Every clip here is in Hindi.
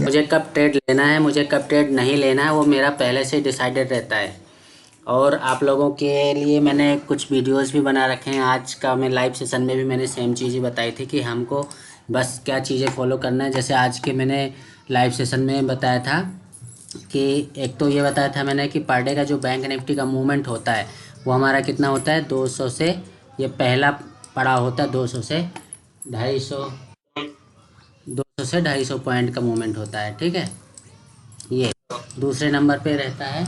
मुझे कब ट्रेड लेना है, मुझे कब ट्रेड नहीं लेना है, वो मेरा पहले से डिसाइडेड रहता है। और आप लोगों के लिए मैंने कुछ वीडियोस भी बना रखे हैं। आज का मैं लाइव सेशन में भी मैंने सेम चीज़ ही बताई थी कि हमको बस क्या चीज़ें फॉलो करना है। जैसे आज के मैंने लाइव सेशन में बताया था कि एक तो ये बताया था मैंने कि पर डे का जो बैंक निफ्टी का मूवमेंट होता है वो हमारा कितना होता है, 200 से, ये पहला पड़ा होता है 200 से 250, 200 से 250 पॉइंट का मूवमेंट होता है, ठीक है। ये दूसरे नंबर पे रहता है,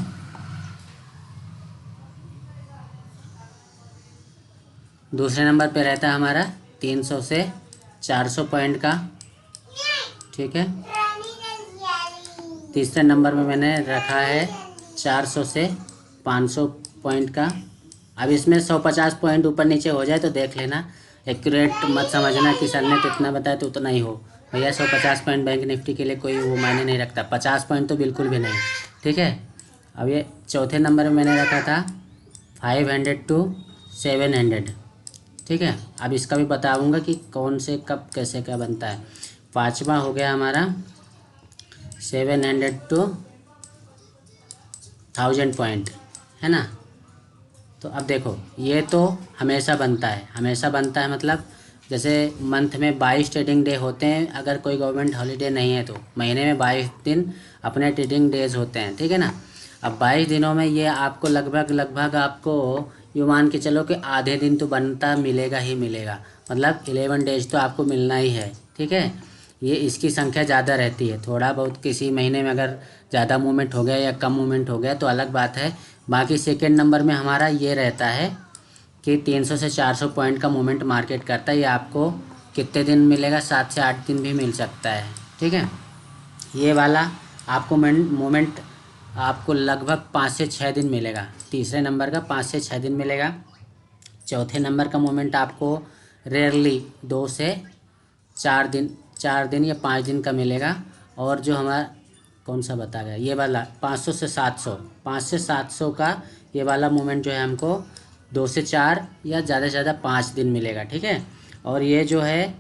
दूसरे नंबर पे रहता है हमारा 300 से 400 पॉइंट का, ठीक है। तीसरे नंबर में मैंने रखा है 400 से 500 पॉइंट का। अब इसमें 150 पॉइंट ऊपर नीचे हो जाए तो देख लेना, एक्यूरेट मत समझना कि सर ने कितना बताया तो उतना ही हो। भैया 150 पॉइंट बैंक निफ्टी के लिए कोई वो मायने नहीं रखता, 50 पॉइंट तो बिल्कुल भी नहीं, ठीक है। अब ये चौथे नंबर में मैंने रखा था 500 टू 700, ठीक है। अब इसका भी बताऊंगा कि कौन से कब कैसे क्या बनता है। पाँचवा हो गया हमारा 700 टू 1000 पॉइंट, है ना। तो अब देखो ये तो हमेशा बनता है, हमेशा बनता है मतलब जैसे मंथ में 22 ट्रेडिंग डे होते हैं, अगर कोई गवर्नमेंट हॉलीडे नहीं है तो महीने में 22 दिन अपने ट्रेडिंग डेज होते हैं, ठीक है ना। अब 22 दिनों में ये आपको लगभग लगभग आपको यूँ मान के चलो कि आधे दिन तो बनता मिलेगा ही मिलेगा, मतलब 11 डेज तो आपको मिलना ही है, ठीक है। ये इसकी संख्या ज़्यादा रहती है, थोड़ा बहुत किसी महीने में अगर ज़्यादा मूवमेंट हो गया या कम मूवमेंट हो गया तो अलग बात है। बाकी सेकेंड नंबर में हमारा ये रहता है कि 300 से 400 पॉइंट का मूवमेंट मार्केट करता है। ये आपको कितने दिन मिलेगा, 7 से 8 दिन भी मिल सकता है, ठीक है। ये वाला आपको मूवमेंट आपको लगभग 5 से 6 दिन मिलेगा, तीसरे नंबर का 5 से 6 दिन मिलेगा। चौथे नंबर का मूवमेंट आपको रेयरली 2 से 4 दिन, 4 दिन या 5 दिन का मिलेगा। और जो हमारा कौन सा बता गया, ये वाला 500 से 700, 5 से 700 का ये वाला मूवमेंट जो है हमको 2 से 4 या ज़्यादा से ज़्यादा 5 दिन मिलेगा, ठीक है। और ये जो है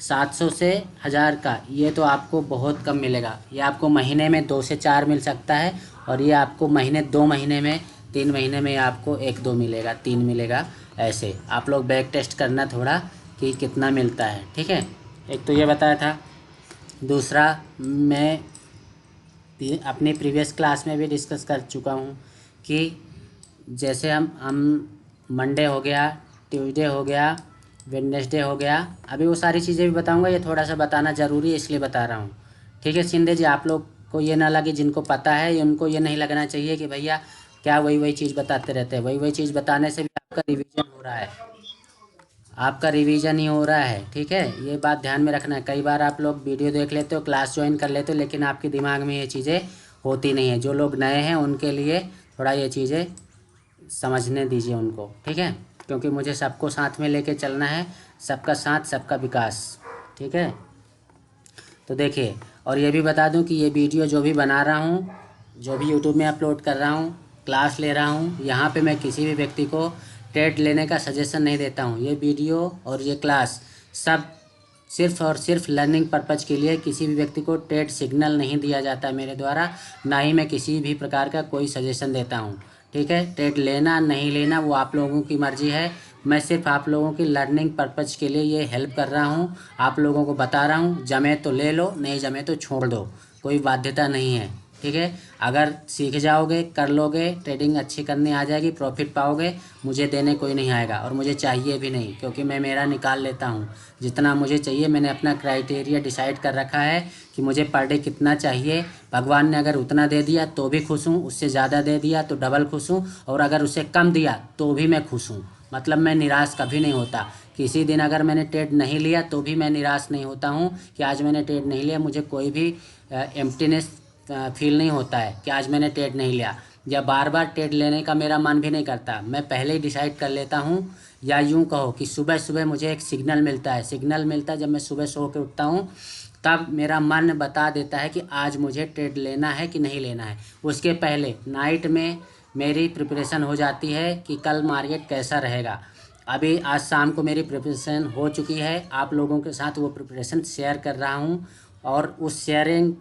700 से 1000 का, ये तो आपको बहुत कम मिलेगा, ये आपको महीने में 2 से 4 मिल सकता है। और ये आपको महीने 2 महीने में 3 महीने में आपको 1-2 मिलेगा, 3 मिलेगा। ऐसे आप लोग बैक टेस्ट करना थोड़ा कि कितना मिलता है, ठीक है। एक तो ये बताया था। दूसरा मैं अपनी प्रीवियस क्लास में भी डिस्कस कर चुका हूँ कि जैसे हम मंडे हो गया, ट्यूसडे हो गया, वेडनेसडे हो गया, अभी वो सारी चीज़ें भी बताऊँगा, ये थोड़ा सा बताना ज़रूरी है इसलिए बता रहा हूँ, ठीक है। शिंदे जी आप लोग को ये ना लगे, जिनको पता है उनको ये नहीं लगना चाहिए कि भैया क्या वही वही चीज़ बताते रहते हैं। वही वही चीज़ बताने से भी आपका रिवीजन हो रहा है, आपका रिवीजन ही हो रहा है, ठीक है। ये बात ध्यान में रखना है। कई बार आप लोग वीडियो देख लेते हो, क्लास ज्वाइन कर लेते हो, लेकिन आपके दिमाग में ये चीज़ें होती नहीं है। जो लोग नए हैं उनके लिए थोड़ा ये चीज़ें समझने दीजिए उनको, ठीक है। क्योंकि मुझे सबको साथ में लेके चलना है, सबका साथ सबका विकास, ठीक है। तो देखिए, और ये भी बता दूं कि ये वीडियो जो भी बना रहा हूँ, जो भी यूट्यूब में अपलोड कर रहा हूँ, क्लास ले रहा हूँ, यहाँ पे मैं किसी भी व्यक्ति को ट्रेड लेने का सजेशन नहीं देता हूँ। ये वीडियो और ये क्लास सब सिर्फ और सिर्फ लर्निंग पर्पज़ के लिए, किसी भी व्यक्ति को ट्रेड सिग्नल नहीं दिया जाता है मेरे द्वारा, ना ही मैं किसी भी प्रकार का कोई सजेशन देता हूँ, ठीक है। ट्रेड लेना नहीं लेना वो आप लोगों की मर्ज़ी है। मैं सिर्फ आप लोगों की लर्निंग पर्पज़ के लिए ये हेल्प कर रहा हूँ, आप लोगों को बता रहा हूँ। जमे तो ले लो, नहीं जमे तो छोड़ दो, कोई बाध्यता नहीं है, ठीक है। अगर सीख जाओगे, कर लोगे, ट्रेडिंग अच्छी करनी आ जाएगी, प्रॉफिट पाओगे, मुझे देने कोई नहीं आएगा और मुझे चाहिए भी नहीं, क्योंकि मैं मेरा निकाल लेता हूँ जितना मुझे चाहिए। मैंने अपना क्राइटेरिया डिसाइड कर रखा है कि मुझे पर डे कितना चाहिए। भगवान ने अगर उतना दे दिया तो भी खुश हूँ, उससे ज़्यादा दे दिया तो डबल खुश हूँ, और अगर उससे कम दिया तो भी मैं खुश हूँ। मतलब मैं निराश कभी नहीं होता। किसी दिन अगर मैंने ट्रेड नहीं लिया तो भी मैं निराश नहीं होता हूँ कि आज मैंने ट्रेड नहीं लिया। मुझे कोई भी एम्प्टीनेस फील नहीं होता है कि आज मैंने ट्रेड नहीं लिया, या बार बार ट्रेड लेने का मेरा मन भी नहीं करता। मैं पहले ही डिसाइड कर लेता हूँ, या यूँ कहो कि सुबह सुबह मुझे एक सिग्नल मिलता है, सिग्नल मिलता है जब मैं सुबह सो के उठता हूँ, तब मेरा मन बता देता है कि आज मुझे ट्रेड लेना है कि नहीं लेना है। उसके पहले नाइट में मेरी प्रिपरेशन हो जाती है कि कल मार्केट कैसा रहेगा। अभी आज शाम को मेरी प्रिपरेशन हो चुकी है, आप लोगों के साथ वो प्रिपरेशन शेयर कर रहा हूँ। और उस शेयरिंग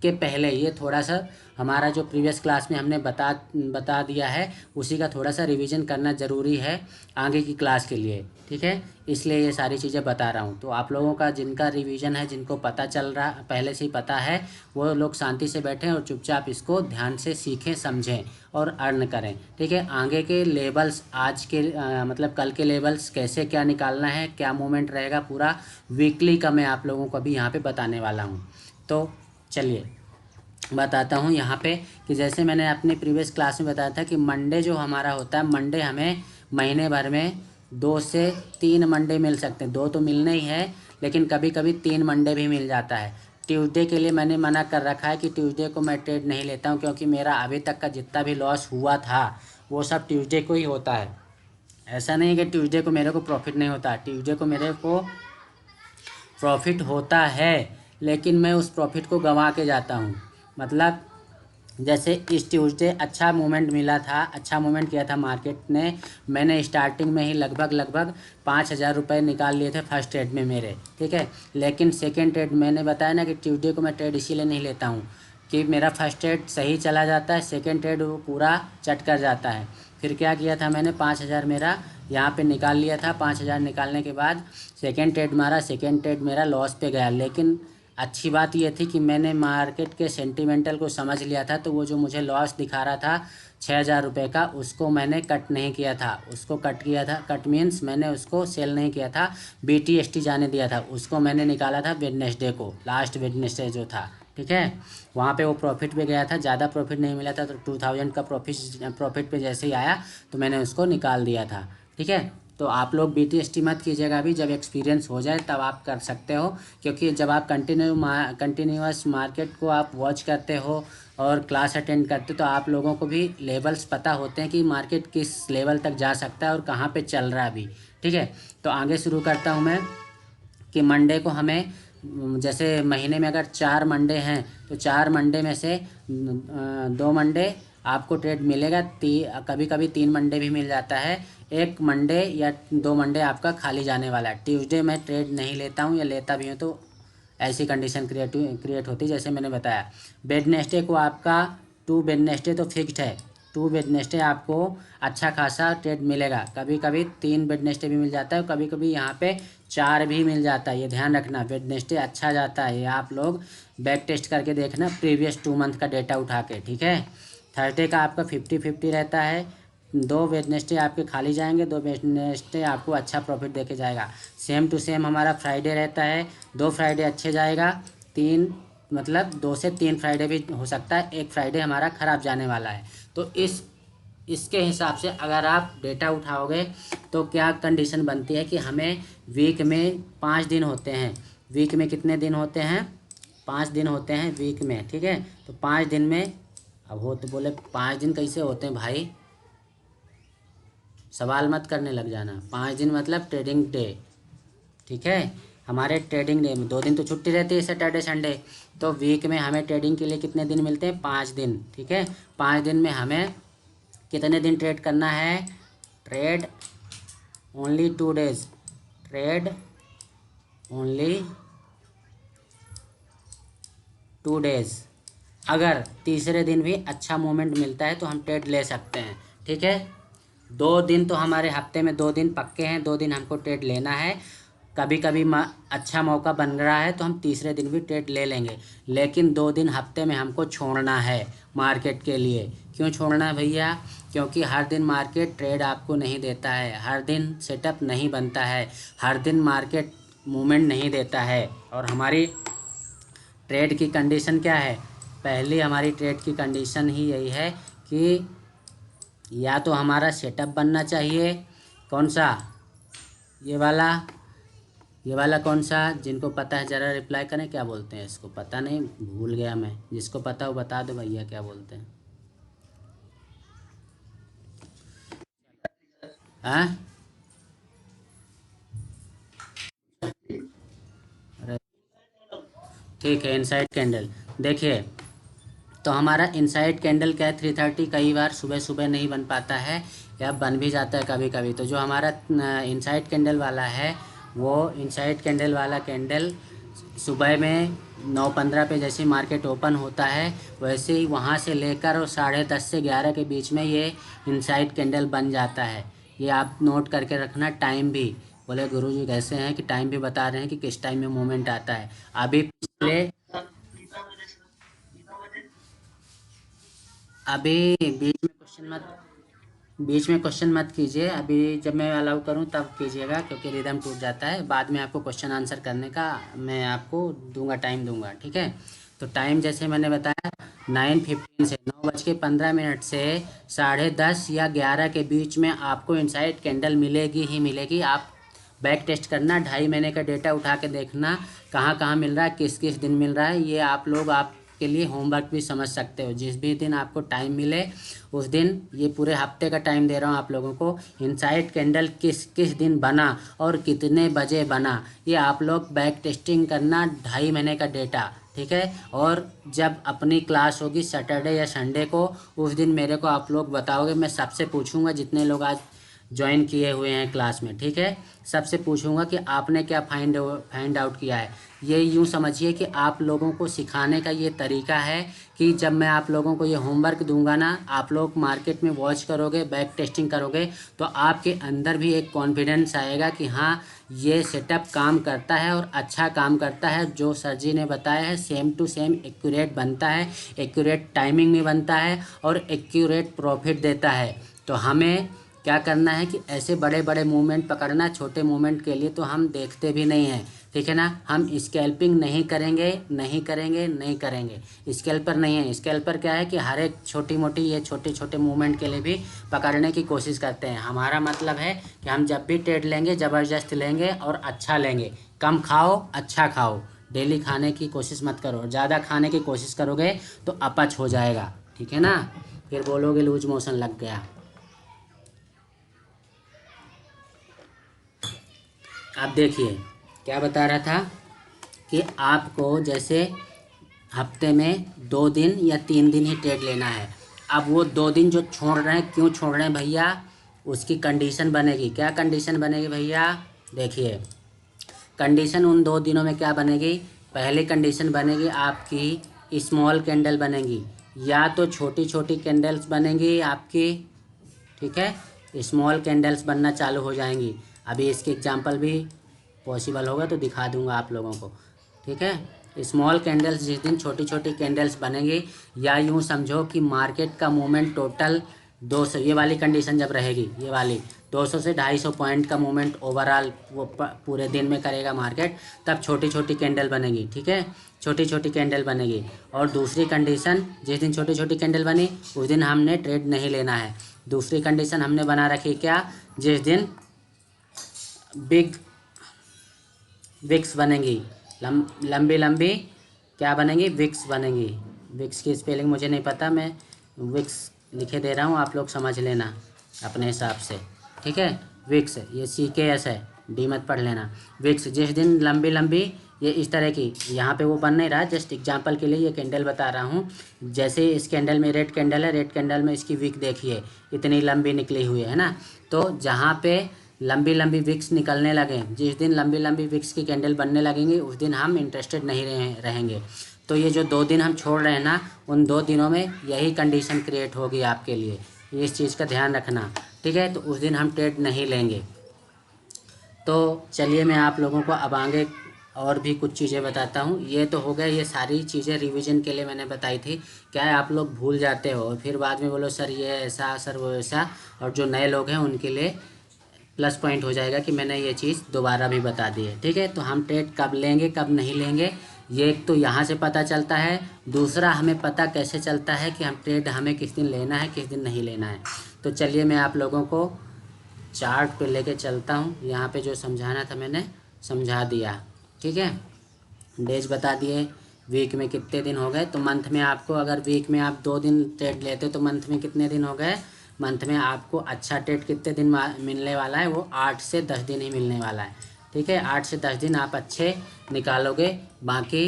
के पहले ये थोड़ा सा हमारा जो प्रीवियस क्लास में हमने बता दिया है उसी का थोड़ा सा रिवीजन करना ज़रूरी है आगे की क्लास के लिए, ठीक है। इसलिए ये सारी चीज़ें बता रहा हूँ। तो आप लोगों का जिनका रिवीजन है, जिनको पता चल रहा पहले से ही पता है, वो लोग शांति से बैठें और चुपचाप इसको ध्यान से सीखें, समझें और अर्न करें, ठीक है। आगे के लेवल्स आज के मतलब कल के लेवल्स कैसे क्या निकालना है, क्या मूवमेंट रहेगा, पूरा वीकली का मैं आप लोगों को अभी यहाँ पे बताने वाला हूँ। तो चलिए बताता हूँ यहाँ पे कि जैसे मैंने अपनी प्रीवियस क्लास में बताया था कि मंडे जो हमारा होता है, मंडे हमें महीने भर में 2 से 3 मंडे मिल सकते हैं। 2 तो मिलने ही है, लेकिन कभी कभी 3 मंडे भी मिल जाता है। ट्यूसडे के लिए मैंने मना कर रखा है कि ट्यूसडे को मैं ट्रेड नहीं लेता हूँ, क्योंकि मेरा अभी तक का जितना भी लॉस हुआ था वो सब ट्यूसडे को ही होता है। ऐसा नहीं कि ट्यूसडे को मेरे को प्रॉफिट नहीं होता, ट्यूसडे को मेरे को प्रॉफिट होता है, लेकिन मैं उस प्रॉफिट को गंवा के जाता हूँ। मतलब जैसे इस ट्यूसडे अच्छा मूवमेंट मिला था, अच्छा मूवमेंट किया था मार्केट ने। मैंने स्टार्टिंग में ही लगभग 5,000 रुपये निकाल लिए थे फर्स्ट ट्रेड में मेरे, ठीक है। लेकिन सेकेंड ट्रेड मैंने बताया ना कि ट्यूसडे को मैं ट्रेड इसीलिए नहीं लेता हूँ कि मेरा फर्स्ट ट्रेड सही चला जाता है, सेकेंड ट्रेड वो पूरा चट कर जाता है। फिर क्या किया था मैंने, 5,000 मेरा यहाँ पे निकाल लिया था। 5,000 निकालने के बाद सेकेंड ट्रेड मारा, सेकेंड ट्रेड मेरा लॉस पे गया। लेकिन अच्छी बात ये थी कि मैंने मार्केट के सेंटिमेंटल को समझ लिया था, तो वो जो मुझे लॉस दिखा रहा था 6,000 रुपये का, उसको मैंने कट नहीं किया था। उसको कट किया था, कट मीन्स मैंने उसको सेल नहीं किया था, BTST जाने दिया था। उसको मैंने निकाला था वेडनेसडे को, लास्ट वेडनेसडे जो था, ठीक है। वहाँ पे वो प्रॉफिट पे गया था, ज़्यादा प्रॉफिट नहीं मिला था, तो 2,000 का प्रॉफिट पे जैसे ही आया तो मैंने उसको निकाल दिया था, ठीक है। तो आप लोग BTST मत कीजिएगा, अभी जब एक्सपीरियंस हो जाए तब आप कर सकते हो, क्योंकि जब आप कंटिन्यूअस मार्केट को आप वॉच करते हो और क्लास अटेंड करते हो तो आप लोगों को भी लेवल्स पता होते हैं कि मार्केट किस लेवल तक जा सकता है और कहाँ पे चल रहा है अभी, ठीक है। तो आगे शुरू करता हूँ मैं कि मंडे को हमें, जैसे महीने में अगर 4 मंडे हैं तो 4 मंडे में से 2 मंडे आपको ट्रेड मिलेगा, कभी कभी 3 मंडे भी मिल जाता है। 1 मंडे या 2 मंडे आपका खाली जाने वाला है। ट्यूसडे मैं ट्रेड नहीं लेता हूँ, या लेता भी हूँ तो ऐसी कंडीशन क्रिएट होती है जैसे मैंने बताया। वेडनेसडे को आपका 2 वेडनेसडे तो फिक्स्ड है, 2 वेडनेसडे आपको अच्छा खासा ट्रेड मिलेगा। कभी कभी 3 वेडनेसडे भी मिल जाता है, कभी कभी यहाँ पे 4 भी मिल जाता है। ये ध्यान रखना, वेडनेसडे अच्छा जाता है, ये आप लोग बैक टेस्ट करके देखना प्रीवियस 2 मंथ का डेटा उठा के, ठीक है। थर्सडे का आपका 50-50 रहता है। 2 वेडनेसडे आपके खाली जाएंगे, 2 वेडनेसडे आपको अच्छा प्रॉफिट देके जाएगा। सेम टू सेम हमारा फ्राइडे रहता है, 2 फ्राइडे अच्छे जाएगा, 3 मतलब 2 से 3 फ्राइडे भी हो सकता है, 1 फ्राइडे हमारा ख़राब जाने वाला है। तो इसके हिसाब से अगर आप डेटा उठाओगे तो क्या कंडीशन बनती है कि हमें वीक में 5 दिन होते हैं। वीक में कितने दिन होते हैं, 5 दिन होते हैं वीक में, ठीक है। तो 5 दिन में, अब हो तो बोले 5 दिन कैसे होते हैं भाई, सवाल मत करने लग जाना। 5 दिन मतलब ट्रेडिंग डे, ठीक है। हमारे ट्रेडिंग डे में 2 दिन तो छुट्टी रहती है, सैटरडे संडे। तो वीक में हमें ट्रेडिंग के लिए कितने दिन मिलते हैं, 5 दिन, ठीक है। 5 दिन में हमें कितने दिन ट्रेड करना है, trade only 2 days, trade only 2 days. अगर तीसरे दिन भी अच्छा मोमेंट मिलता है तो हम ट्रेड ले सकते हैं, ठीक है। 2 दिन तो हमारे हफ्ते में 2 दिन पक्के हैं, 2 दिन हमको ट्रेड लेना है। कभी कभी अच्छा मौका बन रहा है तो हम तीसरे दिन भी ट्रेड ले लेंगे, लेकिन 2 दिन हफ्ते में हमको छोड़ना है मार्केट के लिए। क्यों छोड़ना है भैया, क्योंकि हर दिन मार्केट ट्रेड आपको नहीं देता है, हर दिन सेटअप नहीं बनता है, हर दिन मार्केट मूवमेंट नहीं देता है। और हमारी ट्रेड की कंडीशन क्या है, पहली हमारी ट्रेड की कंडीशन ही यही है कि या तो हमारा सेटअप बनना चाहिए, कौन सा, ये वाला कौन सा, जिनको पता है ज़रा रिप्लाई करें, क्या बोलते हैं इसको, पता नहीं, भूल गया मैं, जिसको पता हो बता दो भैया क्या बोलते हैं। हाँ, ठीक है। इनसाइड कैंडल देखिए, तो हमारा इनसाइड कैंडल क्या है, 330 कई बार सुबह सुबह नहीं बन पाता है या बन भी जाता है कभी कभी। तो जो हमारा इनसाइड कैंडल वाला है, वो इनसाइड कैंडल वाला कैंडल सुबह में 9:15 पे जैसे मार्केट ओपन होता है वैसे ही वहाँ से लेकर और 10:30 से 11 के बीच में ये इनसाइड कैंडल बन जाता है। ये आप नोट करके रखना। टाइम भी बोले गुरुजी कैसे हैं कि टाइम भी बता रहे हैं कि किस टाइम में मूवमेंट आता है। अभी पिछले अभी बीच में क्वेश्चन मत कीजिए। अभी जब मैं अलाउ करूं तब कीजिएगा, क्योंकि रिदम टूट जाता है। बाद में आपको क्वेश्चन आंसर करने का मैं आपको दूंगा, टाइम दूंगा, ठीक है। तो टाइम जैसे मैंने बताया 9:15 से 9:15 से 10:30 या 11 के बीच में आपको इनसाइड कैंडल मिलेगी ही मिलेगी। आप बैक टेस्ट करना, 2.5 महीने का डेटा उठा के देखना कहाँ कहाँ मिल रहा है, किस किस दिन मिल रहा है। ये आप लोग आपके लिए होमवर्क भी समझ सकते हो। जिस भी दिन आपको टाइम मिले उस दिन, ये पूरे हफ्ते का टाइम दे रहा हूँ आप लोगों को, इनसाइड कैंडल किस किस दिन बना और कितने बजे बना, ये आप लोग बैक टेस्टिंग करना। 2.5 महीने का डेटा, ठीक है। और जब अपनी क्लास होगी सैटरडे या संडे को, उस दिन मेरे को आप लोग बताओगे। मैं सबसे पूछूंगा जितने लोग आज ज्वाइन किए हुए हैं क्लास में, ठीक है। सबसे पूछूंगा कि आपने क्या फाइंड आउट किया है। ये यूँ समझिए कि आप लोगों को सिखाने का ये तरीका है कि जब मैं आप लोगों को ये होमवर्क दूंगा ना, आप लोग मार्केट में वॉच करोगे, बैक टेस्टिंग करोगे, तो आपके अंदर भी एक कॉन्फिडेंस आएगा कि हाँ ये सेटअप काम करता है और अच्छा काम करता है। जो सर जी ने बताया है सेम टू सेम एक्यूरेट बनता है, एक्यूरेट टाइमिंग में बनता है और एक्यूरेट प्रॉफिट देता है। तो हमें क्या करना है कि ऐसे बड़े बड़े मूवमेंट पकड़ना, छोटे मूवमेंट के लिए तो हम देखते भी नहीं हैं, ठीक है ना। हम स्कैल्पिंग नहीं करेंगे, नहीं करेंगे, नहीं करेंगे। स्कैल्पर नहीं है। स्कैल्पर क्या है कि हर एक छोटी मोटी ये छोटे छोटे मूवमेंट के लिए भी पकड़ने की कोशिश करते हैं। हमारा मतलब है कि हम जब भी ट्रेड लेंगे ज़बरदस्त लेंगे और अच्छा लेंगे। कम खाओ, अच्छा खाओ। डेली खाने की कोशिश मत करो। ज़्यादा खाने की कोशिश करोगे तो अपच हो जाएगा, ठीक है ना। फिर बोलोगे लूज मोशन लग गया। आप देखिए क्या बता रहा था कि आपको जैसे हफ्ते में 2 दिन या 3 दिन ही ट्रेड लेना है। अब वो 2 दिन जो छोड़ रहे हैं, क्यों छोड़ रहे हैं भैया, उसकी कंडीशन बनेगी। क्या कंडीशन बनेगी भैया, देखिए कंडीशन उन 2 दिनों में क्या बनेगी। पहली कंडीशन बनेगी आपकी स्मॉल कैंडल बनेगी, या तो छोटी छोटी कैंडल्स बनेंगी आपकी, ठीक है। स्मॉल कैंडल्स बनना चालू हो जाएंगी। अभी इसकी एग्जांपल भी पॉसिबल होगा तो दिखा दूंगा आप लोगों को, ठीक है। स्मॉल कैंडल्स जिस दिन छोटी छोटी कैंडल्स बनेंगी, या यूँ समझो कि मार्केट का मूवमेंट टोटल 200, ये वाली कंडीशन जब रहेगी, ये वाली 200 से 250 पॉइंट का मूवमेंट ओवरऑल वो पूरे दिन में करेगा मार्केट, तब छोटी छोटी कैंडल बनेगी, ठीक है। छोटी छोटी कैंडल बनेगी। और दूसरी कंडीशन, जिस दिन छोटी छोटी कैंडल बनी उस दिन हमने ट्रेड नहीं लेना है। दूसरी कंडीशन हमने बना रखी क्या, जिस दिन बिग विक्स बनेंगी, लंबी लंबी क्या बनेंगी, विक्स बनेंगी। विक्स की स्पेलिंग मुझे नहीं पता, मैं विक्स लिखे दे रहा हूँ, आप लोग समझ लेना अपने हिसाब से, ठीक है। विक्स, ये CKS है, डी मत पढ़ लेना। विक्स जिस दिन लंबी लंबी, ये इस तरह की, यहाँ पे वो बन नहीं रहा, जस्ट एग्जांपल के लिए ये कैंडल बता रहा हूँ। जैसे इस कैंडल में रेड कैंडल है, रेड कैंडल में इसकी विक देखिए इतनी लंबी निकली हुई है ना। तो जहाँ पे लंबी लंबी विक्स निकलने लगे, जिस दिन लंबी लंबी विक्स की कैंडल बनने लगेंगी उस दिन हम इंटरेस्टेड नहीं रहेंगे। तो ये जो 2 दिन हम छोड़ रहे हैं ना, उन 2 दिनों में यही कंडीशन क्रिएट होगी आपके लिए। इस चीज़ का ध्यान रखना, ठीक है। तो उस दिन हम ट्रेड नहीं लेंगे। तो चलिए मैं आप लोगों को अब आगे और भी कुछ चीज़ें बताता हूँ। ये तो हो गया, ये सारी चीज़ें रिवीजन के लिए मैंने बताई थी। क्या है, आप लोग भूल जाते हो और फिर बाद में बोलो सर ये ऐसा, सर वो ऐसा। और जो नए लोग हैं उनके लिए प्लस पॉइंट हो जाएगा कि मैंने ये चीज़ दोबारा भी बता दी है, ठीक है। तो हम ट्रेड कब लेंगे कब नहीं लेंगे, ये एक तो यहाँ से पता चलता है। दूसरा हमें पता कैसे चलता है कि हम ट्रेड हमें किस दिन लेना है किस दिन नहीं लेना है। तो चलिए मैं आप लोगों को चार्ट पे लेके चलता हूँ। यहाँ पे जो समझाना था मैंने समझा दिया, ठीक है। डेज बता दिए, वीक में कितने दिन हो गए। तो मंथ में आपको, अगर वीक में आप 2 दिन ट्रेड लेते हो तो मंथ में कितने दिन हो गए। मंथ में आपको अच्छा ट्रेड कितने दिन मिलने वाला है, वो 8 से 10 दिन ही मिलने वाला है, ठीक है। 8 से 10 दिन आप अच्छे निकालोगे। बाकी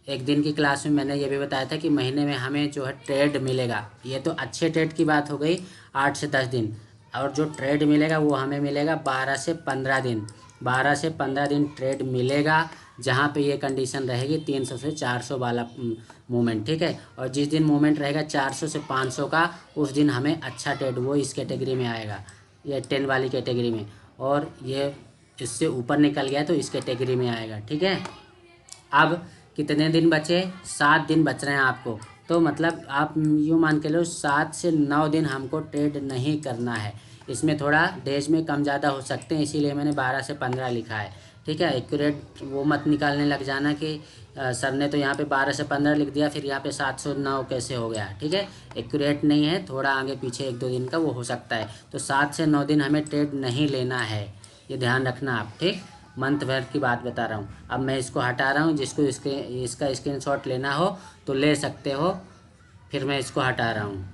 एक दिन की क्लास में मैंने ये भी बताया था कि महीने में हमें जो है ट्रेड मिलेगा। ये तो अच्छे ट्रेड की बात हो गई, 8 से 10 दिन। और जो ट्रेड मिलेगा वो हमें मिलेगा 12 से 15 दिन। 12 से 15 दिन ट्रेड मिलेगा। जहाँ पे ये कंडीशन रहेगी 300 से 400 वाला मूवमेंट, ठीक है। और जिस दिन मूवमेंट रहेगा 400 से 500 का, उस दिन हमें अच्छा ट्रेड वो इस कैटेगरी में आएगा, ये 10 वाली कैटेगरी में। और ये इससे ऊपर निकल गया तो इस कैटेगरी में आएगा, ठीक है। अब कितने दिन बचे? 7 दिन बच रहे हैं आपको। तो मतलब आप यूँ मान के लो 7 से 9 दिन हमको ट्रेड नहीं करना है। इसमें थोड़ा डेज में कम ज़्यादा हो सकते हैं, इसीलिए मैंने 12 से 15 लिखा है, ठीक है। एक्यूरेट वो मत निकालने लग जाना कि सर ने तो यहाँ पे 12 से 15 लिख दिया, फिर यहाँ पे 7 से 9 कैसे हो गया, ठीक है। एक्यूरेट नहीं है, थोड़ा आगे पीछे 1-2 दिन का वो हो सकता है। तो 7 से 9 दिन हमें ट्रेड नहीं लेना है, ये ध्यान रखना आप, ठीक। मंथ भर की बात बता रहा हूँ। अब मैं इसको हटा रहा हूँ, जिसको इसका स्क्रीनशॉट लेना हो तो ले सकते हो। फिर मैं इसको हटा रहा हूँ,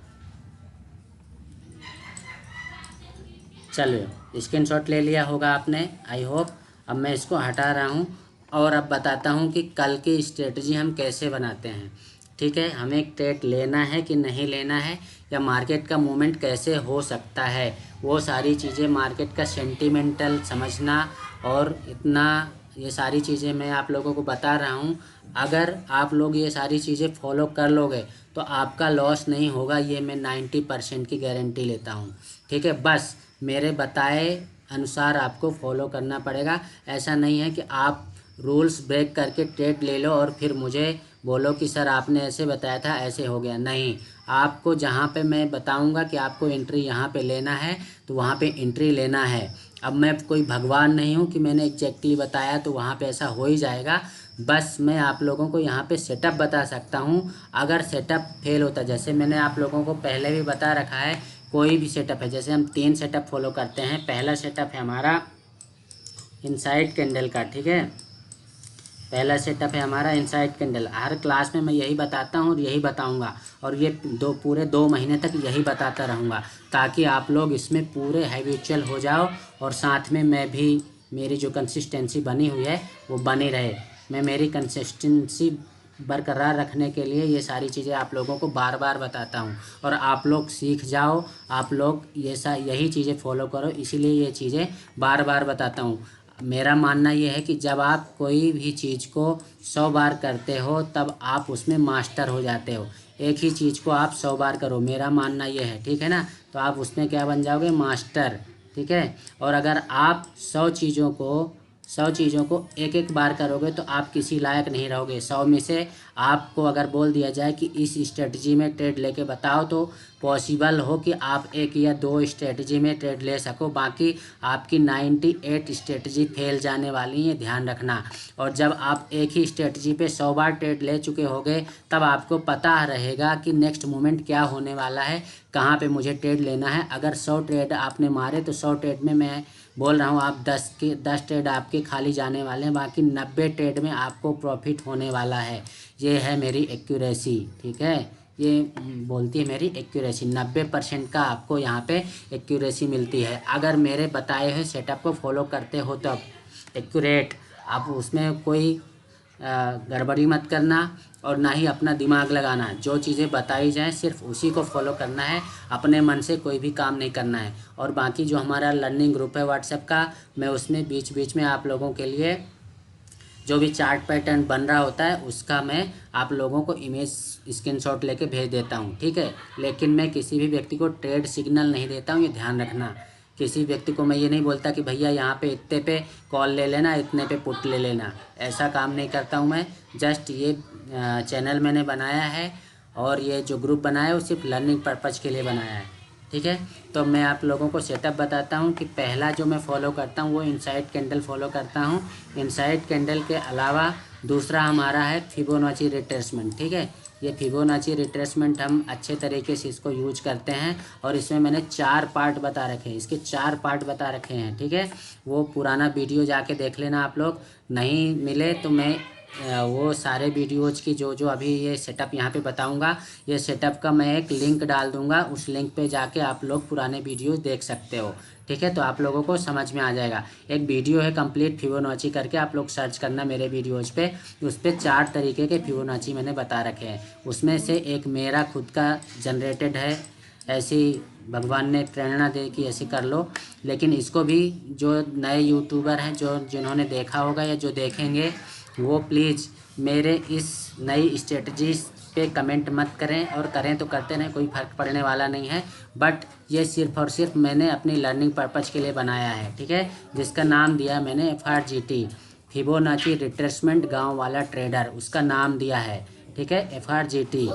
चलो स्क्रीनशॉट ले लिया होगा आपने, आई होप। अब मैं इसको हटा रहा हूँ और अब बताता हूँ कि कल की स्ट्रेटजी हम कैसे बनाते हैं, ठीक है। हमें ट्रेड लेना है कि नहीं लेना है, या मार्केट का मूवमेंट कैसे हो सकता है, वो सारी चीज़ें, मार्केट का सेंटिमेंटल समझना, और इतना ये सारी चीज़ें मैं आप लोगों को बता रहा हूँ। अगर आप लोग ये सारी चीज़ें फॉलो कर लोगे तो आपका लॉस नहीं होगा, ये मैं 90% की गारंटी लेता हूँ, ठीक है। बस मेरे बताए अनुसार आपको फॉलो करना पड़ेगा। ऐसा नहीं है कि आप रूल्स ब्रेक करके ट्रेड ले लो और फिर मुझे बोलो कि सर आपने ऐसे बताया था ऐसे हो गया। नहीं, आपको जहाँ पे मैं बताऊँगा कि आपको एंट्री यहाँ पे लेना है तो वहाँ पे एंट्री लेना है। अब मैं कोई भगवान नहीं हूँ कि मैंने एग्जैक्टली बताया तो वहाँ पे ऐसा हो ही जाएगा। बस मैं आप लोगों को यहाँ पे सेटअप बता सकता हूँ। अगर सेटअप फेल होता, जैसे मैंने आप लोगों को पहले भी बता रखा है, कोई भी सेटअप है, जैसे हम 3 सेटअप फॉलो करते हैं। पहला सेटअप है हमारा इनसाइड कैंडल का, ठीक है। पहला सेटअप है हमारा इनसाइड कैंडल। हर क्लास में मैं यही बताता हूँ और यही बताऊँगा, और ये पूरे 2 महीने तक यही बताता रहूँगा, ताकि आप लोग इसमें पूरे हैबिचुअल हो जाओ, और साथ में मैं भी, मेरी जो कंसिस्टेंसी बनी हुई है वो बनी रहे। मैं मेरी कंसिस्टेंसी बरकरार रखने के लिए ये सारी चीज़ें आप लोगों को बार बार बताता हूँ, और आप लोग सीख जाओ, आप लोग यही चीज़ें फॉलो करो, इसीलिए ये चीज़ें बार बार बताता हूँ। मेरा मानना ये है कि जब आप कोई भी चीज़ को 100 बार करते हो तब आप उसमें मास्टर हो जाते हो। एक ही चीज़ को आप 100 बार करो, मेरा मानना ये है, ठीक है ना। तो आप उसमें क्या बन जाओगे? मास्टर, ठीक है। और अगर आप 100 चीज़ों को एक एक बार करोगे तो आप किसी लायक नहीं रहोगे। 100 में से आपको अगर बोल दिया जाए कि इस स्ट्रेटजी में ट्रेड लेके बताओ, तो पॉसिबल हो कि आप 1 या 2 स्ट्रेटजी में ट्रेड ले सको, बाकी आपकी 98 स्ट्रेटजी फेल जाने वाली है, ध्यान रखना। और जब आप एक ही स्ट्रेटजी पे 100 बार ट्रेड ले चुके होगे तब आपको पता रहेगा कि नेक्स्ट मोमेंट क्या होने वाला है, कहाँ पे मुझे ट्रेड लेना है। अगर 100 ट्रेड आपने मारे तो 100 ट्रेड में मैं बोल रहा हूँ आप 10 ट्रेड आपके खाली जाने वाले हैं, बाकी 90 ट्रेड में आपको प्रॉफिट होने वाला है। ये है मेरी एक्यूरेसी, ठीक है। ये बोलती है मेरी एक्यूरेसी, 90% का आपको यहाँ पे एक्यूरेसी मिलती है अगर मेरे बताए हुए सेटअप को फॉलो करते हो तब। एक्यूरेट, आप उसमें कोई गड़बड़ी मत करना और ना ही अपना दिमाग लगाना। जो चीज़ें बताई जाएं सिर्फ उसी को फॉलो करना है, अपने मन से कोई भी काम नहीं करना है। और बाकी जो हमारा लर्निंग ग्रुप है व्हाट्सएप का, मैं उसमें बीच बीच में आप लोगों के लिए जो भी चार्ट पैटर्न बन रहा होता है उसका मैं आप लोगों को इमेज स्क्रीनशॉट लेके भेज देता हूँ, ठीक है। लेकिन मैं किसी भी व्यक्ति को ट्रेड सिग्नल नहीं देता हूँ, ये ध्यान रखना। किसी व्यक्ति को मैं ये नहीं बोलता कि भैया यहाँ पे इतने पे कॉल ले लेना, इतने पे पुट ले लेना, ऐसा काम नहीं करता हूँ मैं। जस्ट ये चैनल मैंने बनाया है और ये जो ग्रुप बनाया है वो सिर्फ लर्निंग पर्पज़ के लिए बनाया है, ठीक है। तो मैं आप लोगों को सेटअप बताता हूँ कि पहला जो मैं फॉलो करता हूँ वो इनसाइड कैंडल फॉलो करता हूँ। इनसाइड कैंडल के अलावा दूसरा हमारा है फिबोनाची रिट्रेसमेंट, ठीक है। ये फिबोनाची रिट्रेसमेंट हम अच्छे तरीके से इसको यूज करते हैं, और इसमें मैंने 4 पार्ट बता रखे हैं, इसके 4 पार्ट बता रखे हैं, ठीक है। वो पुराना वीडियो जाके देख लेना आप लोग, नहीं मिले तो मैं वो सारे वीडियोज़ की जो अभी ये सेटअप यहाँ पे बताऊँगा, ये सेटअप का मैं एक लिंक डाल दूँगा, उस लिंक पे जाके आप लोग पुराने वीडियोज़ देख सकते हो, ठीक है। तो आप लोगों को समझ में आ जाएगा। एक वीडियो है कंप्लीट फिबोनाची करके, आप लोग सर्च करना मेरे वीडियोज़ पे, उस पर 4 तरीके के फिबोनाची मैंने बता रखे हैं। उसमें से एक मेरा खुद का जनरेटेड है, ऐसी भगवान ने प्रेरणा दे कि ऐसे कर लो। लेकिन इसको भी जो नए यूट्यूबर हैं जिन्होंने देखा होगा या जो देखेंगे वो प्लीज़ मेरे इस नई स्ट्रेटजी पे कमेंट मत करें, और करें तो करते रहें, कोई फ़र्क पड़ने वाला नहीं है। बट ये सिर्फ़ और सिर्फ मैंने अपनी लर्निंग पर्पज़ के लिए बनाया है, ठीक है, जिसका नाम दिया मैंने FRGT, फिबोनाची रिट्रेसमेंट गांव वाला ट्रेडर, उसका नाम दिया है, ठीक है, FRGT।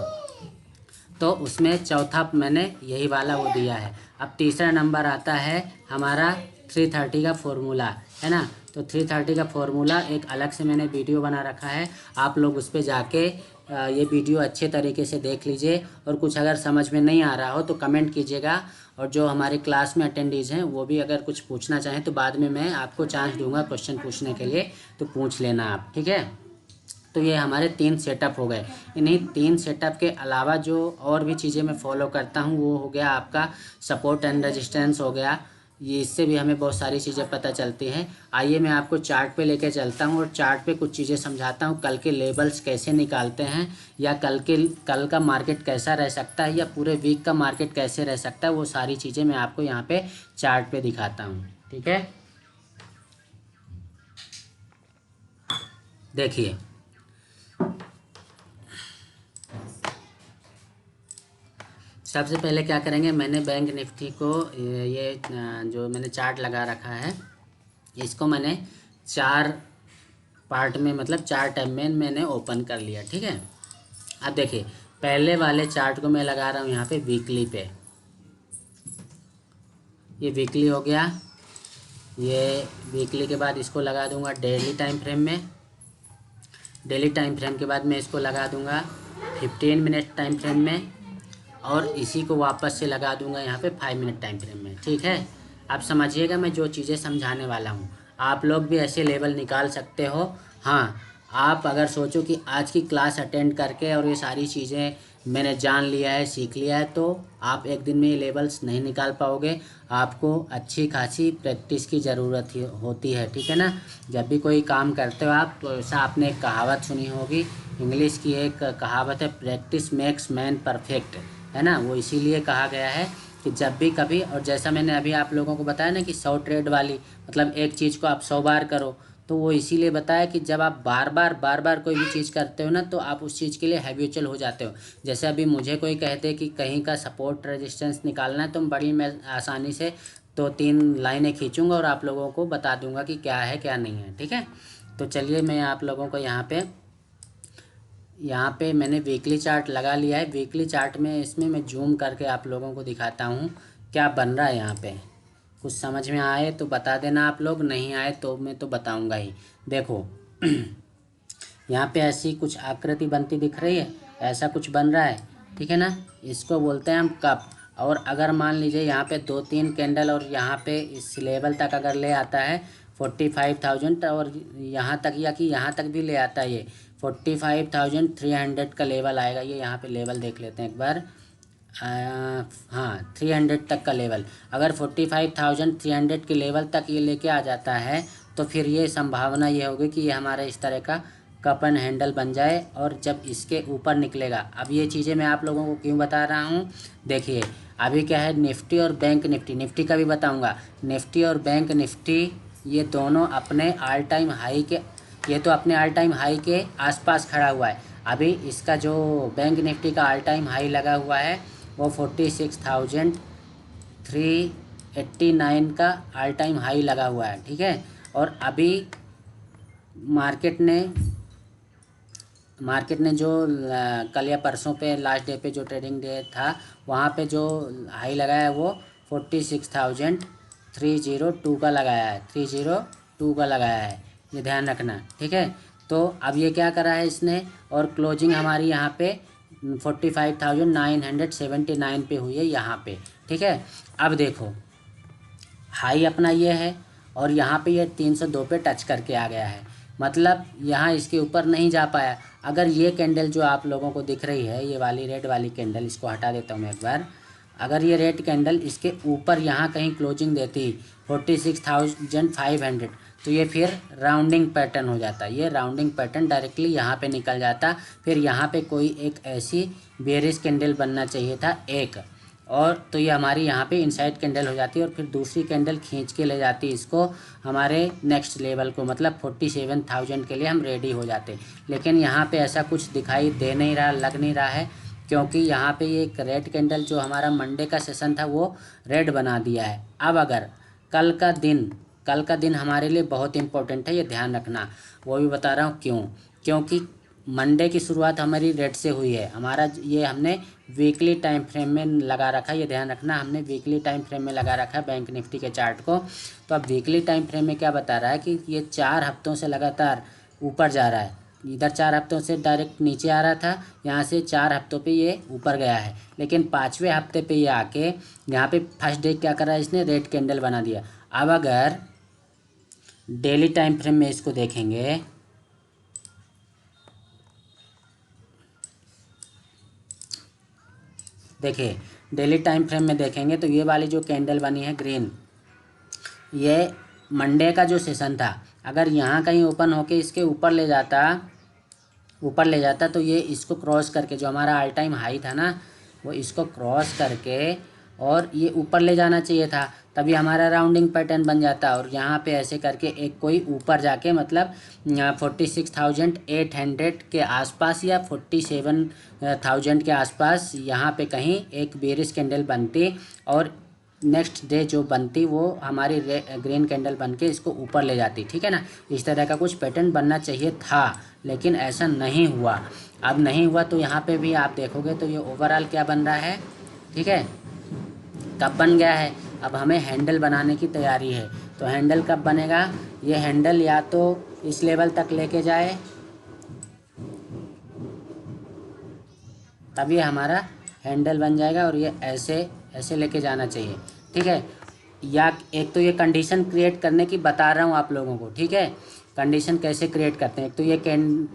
तो उसमें चौथा मैंने यही वाला वो दिया है। अब तीसरा नंबर आता है हमारा 330 का फॉर्मूला, है ना। तो 330 का फॉर्मूला एक अलग से मैंने वीडियो बना रखा है, आप लोग उस पर जाके ये वीडियो अच्छे तरीके से देख लीजिए, और कुछ अगर समझ में नहीं आ रहा हो तो कमेंट कीजिएगा, और जो हमारे क्लास में अटेंडीज हैं वो भी अगर कुछ पूछना चाहें तो बाद में मैं आपको चांस दूंगा क्वेश्चन पूछने के लिए, तो पूछ लेना आप, ठीक है। तो ये हमारे 3 सेटअप हो गए। इन्हीं 3 सेटअप के अलावा जो और भी चीज़ें मैं फॉलो करता हूँ वो हो गया आपका सपोर्ट एंड रेजिस्टेंस हो गया, ये इससे भी हमें बहुत सारी चीज़ें पता चलती हैं। आइए मैं आपको चार्ट पे लेके चलता हूँ और चार्ट पे कुछ चीज़ें समझाता हूँ, कल के लेवल्स कैसे निकालते हैं, या कल का मार्केट कैसा रह सकता है, या पूरे वीक का मार्केट कैसे रह सकता है, वो सारी चीज़ें मैं आपको यहाँ पे चार्ट पे दिखाता हूँ, ठीक है। देखिए सबसे पहले क्या करेंगे, मैंने बैंक निफ्टी को ये जो मैंने चार्ट लगा रखा है इसको मैंने 4 पार्ट में, मतलब 4 टैब में मैंने ओपन कर लिया, ठीक है। अब देखिए पहले वाले चार्ट को मैं लगा रहा हूँ यहाँ पे वीकली पे, ये वीकली हो गया। ये वीकली के बाद इसको लगा दूंगा डेली टाइम फ्रेम में, डेली टाइम फ्रेम के बाद मैं इसको लगा दूंगा 15 मिनट टाइम फ्रेम में, और इसी को वापस से लगा दूंगा यहाँ पे 5 मिनट टाइम फ्रेम में, ठीक है। आप समझिएगा मैं जो चीज़ें समझाने वाला हूँ, आप लोग भी ऐसे लेवल निकाल सकते हो। हाँ, आप अगर सोचो कि आज की क्लास अटेंड करके और ये सारी चीज़ें मैंने जान लिया है, सीख लिया है, तो आप एक दिन में ये लेवल्स नहीं निकाल पाओगे, आपको अच्छी खासी प्रैक्टिस की ज़रूरत होती है, ठीक है ना। जब भी कोई काम करते हो आप, तो ऐसा आपने एक कहावत सुनी होगी, इंग्लिश की एक कहावत है, प्रैक्टिस मेक्स मैन परफेक्ट, है ना। वो इसीलिए कहा गया है कि जब भी कभी, और जैसा मैंने अभी आप लोगों को बताया ना कि 100 ट्रेड वाली, मतलब एक चीज़ को आप 100 बार करो, तो वो इसीलिए बताया कि जब आप बार बार कोई भी चीज़ करते हो ना, तो आप उस चीज़ के लिए हैबिचुअल हो जाते हो। जैसे अभी मुझे कोई कहते कि कहीं का सपोर्ट रेजिस्टेंस निकालना है, तो बड़ी मैं आसानी से 2-3 लाइनें खींचूँगा और आप लोगों को बता दूंगा कि क्या है क्या नहीं है, ठीक है। तो चलिए मैं आप लोगों को यहाँ पे मैंने वीकली चार्ट लगा लिया है। वीकली चार्ट में इसमें मैं जूम करके आप लोगों को दिखाता हूँ क्या बन रहा है यहाँ पे। कुछ समझ में आए तो बता देना आप लोग, नहीं आए तो मैं तो बताऊँगा ही। देखो यहाँ पे ऐसी कुछ आकृति बनती दिख रही है, ऐसा कुछ बन रहा है, ठीक है ना। इसको बोलते हैं हम कप। और अगर मान लीजिए यहाँ पे 2-3 कैंडल और यहाँ पे इस लेवल तक अगर ले आता है 45,000, और यहाँ तक, या कि यहाँ तक भी ले आता है, ये 45,300 का लेवल आएगा। ये यहाँ पे लेवल देख लेते हैं एक बार। हाँ 300 तक का लेवल, अगर 45,300 के लेवल तक ये लेके आ जाता है, तो फिर ये संभावना ये होगी कि ये हमारा इस तरह का कप एंड हैंडल बन जाए, और जब इसके ऊपर निकलेगा। अब ये चीज़ें मैं आप लोगों को क्यों बता रहा हूँ, देखिए अभी क्या है, निफ्टी और बैंक निफ्टी, निफ्टी का भी बताऊँगा, निफ्टी और बैंक निफ्टी ये दोनों अपने ऑल टाइम हाई के, ये तो अपने ऑल टाइम हाई के आसपास खड़ा हुआ है। अभी इसका जो बैंक निफ्टी का ऑल टाइम हाई लगा हुआ है वो 46,389 का ऑल टाइम हाई लगा हुआ है, ठीक है। और अभी मार्केट ने जो कल या परसों पे लास्ट डे पे जो ट्रेडिंग डे था, वहाँ पे जो हाई लगाया है वो 46,302 का लगाया है, 302 का लगाया है, ये ध्यान रखना, ठीक है। तो अब ये क्या करा है इसने, और क्लोजिंग हमारी यहाँ पे 45,979 पे हुई है यहाँ पे, ठीक है। अब देखो हाई अपना ये है, और यहाँ पे ये 302 पे टच करके आ गया है, मतलब यहाँ इसके ऊपर नहीं जा पाया। अगर ये कैंडल जो आप लोगों को दिख रही है, ये वाली रेड वाली कैंडल, इसको हटा देता हूँ मैं एक बार, अगर ये रेड कैंडल इसके ऊपर यहाँ कहीं क्लोजिंग देती 46,500, तो ये फिर राउंडिंग पैटर्न हो जाता, ये राउंडिंग पैटर्न डायरेक्टली यहाँ पे निकल जाता। फिर यहाँ पे कोई एक ऐसी बेरिश कैंडल बनना चाहिए था एक, और तो ये हमारी यहाँ पे इनसाइड कैंडल हो जाती है और फिर दूसरी कैंडल खींच के ले जाती है इसको हमारे नेक्स्ट लेवल को, मतलब 47,000 के लिए हम रेडी हो जाते। लेकिन यहाँ पे ऐसा कुछ दिखाई दे नहीं रहा, लग नहीं रहा है, क्योंकि यहाँ पे ये एक रेड कैंडल जो हमारा मंडे का सेशन था वो रेड बना दिया है। अब अगर कल का दिन हमारे लिए बहुत इंपॉर्टेंट है, ये ध्यान रखना। वो भी बता रहा हूँ क्यों, क्योंकि मंडे की शुरुआत हमारी रेड से हुई है। हमारा ये हमने वीकली टाइम फ्रेम में लगा रखा है, ये ध्यान रखना, हमने वीकली टाइम फ्रेम में लगा रखा है बैंक निफ्टी के चार्ट को। तो अब वीकली टाइम फ्रेम में क्या बता रहा है कि ये 4 हफ्तों से लगातार ऊपर जा रहा है। इधर 4 हफ्तों से डायरेक्ट नीचे आ रहा था, यहाँ से 4 हफ्तों पे ये ऊपर गया है, लेकिन 5वें हफ्ते पे ये आके यहाँ पे फर्स्ट डे क्या करा है, इसने रेड कैंडल बना दिया। अब अगर डेली टाइम फ्रेम में इसको देखेंगे, देखिए डेली टाइम फ्रेम में देखेंगे तो ये वाली जो कैंडल बनी है ग्रीन, ये मंडे का जो सेशन था, अगर यहाँ कहीं ओपन होके इसके ऊपर ले जाता तो ये इसको क्रॉस करके, जो हमारा ऑल टाइम हाई था ना, वो इसको क्रॉस करके और ये ऊपर ले जाना चाहिए था, तभी हमारा राउंडिंग पैटर्न बन जाता। और यहाँ पे ऐसे करके एक कोई ऊपर जाके मतलब 46,800 के आसपास या 47,000 के आसपास यहाँ पे कहीं एक बेरिश कैंडल बनती और नेक्स्ट डे जो बनती वो हमारी ग्रीन कैंडल बन के इसको ऊपर ले जाती, ठीक है ना। इस तरह का कुछ पैटर्न बनना चाहिए था, लेकिन ऐसा नहीं हुआ। अब नहीं हुआ तो यहाँ पे भी आप देखोगे तो ये ओवरऑल क्या बन रहा है, ठीक है, कब बन गया है। अब हमें हैंडल बनाने की तैयारी है, तो हैंडल कब बनेगा, ये हैंडल या तो इस लेवल तक लेके जाए तब ये हमारा हैंडल बन जाएगा, और ये ऐसे ऐसे लेके जाना चाहिए, ठीक है। या एक तो ये कंडीशन क्रिएट करने की बता रहा हूँ आप लोगों को, ठीक है। कंडीशन कैसे क्रिएट करते हैं, एक तो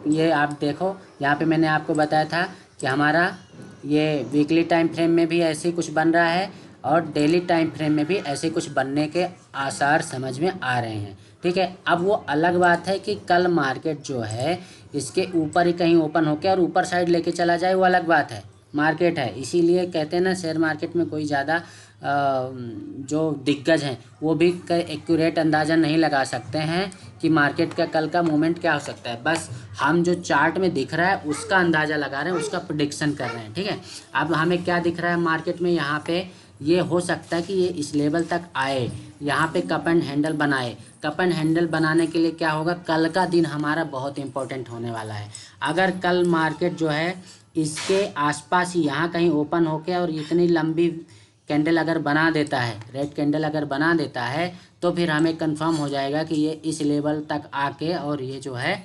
ये आप देखो, यहाँ पे मैंने आपको बताया था कि हमारा ये वीकली टाइम फ्रेम में भी ऐसे ही कुछ बन रहा है और डेली टाइम फ्रेम में भी ऐसे कुछ बनने के आसार समझ में आ रहे हैं, ठीक है। अब वो अलग बात है कि कल मार्केट जो है इसके ऊपर ही कहीं ओपन होकर और ऊपर साइड लेके चला जाए, वो अलग बात है, मार्केट है। इसीलिए कहते हैं ना, शेयर मार्केट में कोई ज़्यादा जो दिग्गज हैं वो भी एक्यूरेट अंदाज़ा नहीं लगा सकते हैं कि मार्केट का कल का मूवमेंट क्या हो सकता है। बस हम जो चार्ट में दिख रहा है उसका अंदाज़ा लगा रहे हैं, उसका प्रेडिक्शन कर रहे हैं, ठीक है। अब हमें क्या दिख रहा है मार्केट में, यहाँ पे ये हो सकता है कि ये इस लेवल तक आए, यहाँ पे कप एंड हैंडल बनाए। कप एंड हैंडल बनाने के लिए क्या होगा, कल का दिन हमारा बहुत इंपॉर्टेंट होने वाला है। अगर कल मार्केट जो है इसके आसपास ही यहाँ कहीं ओपन होके और इतनी लंबी कैंडल अगर बना देता है, रेड कैंडल अगर बना देता है, तो फिर हमें कंफर्म हो जाएगा कि ये इस लेवल तक आके और ये जो है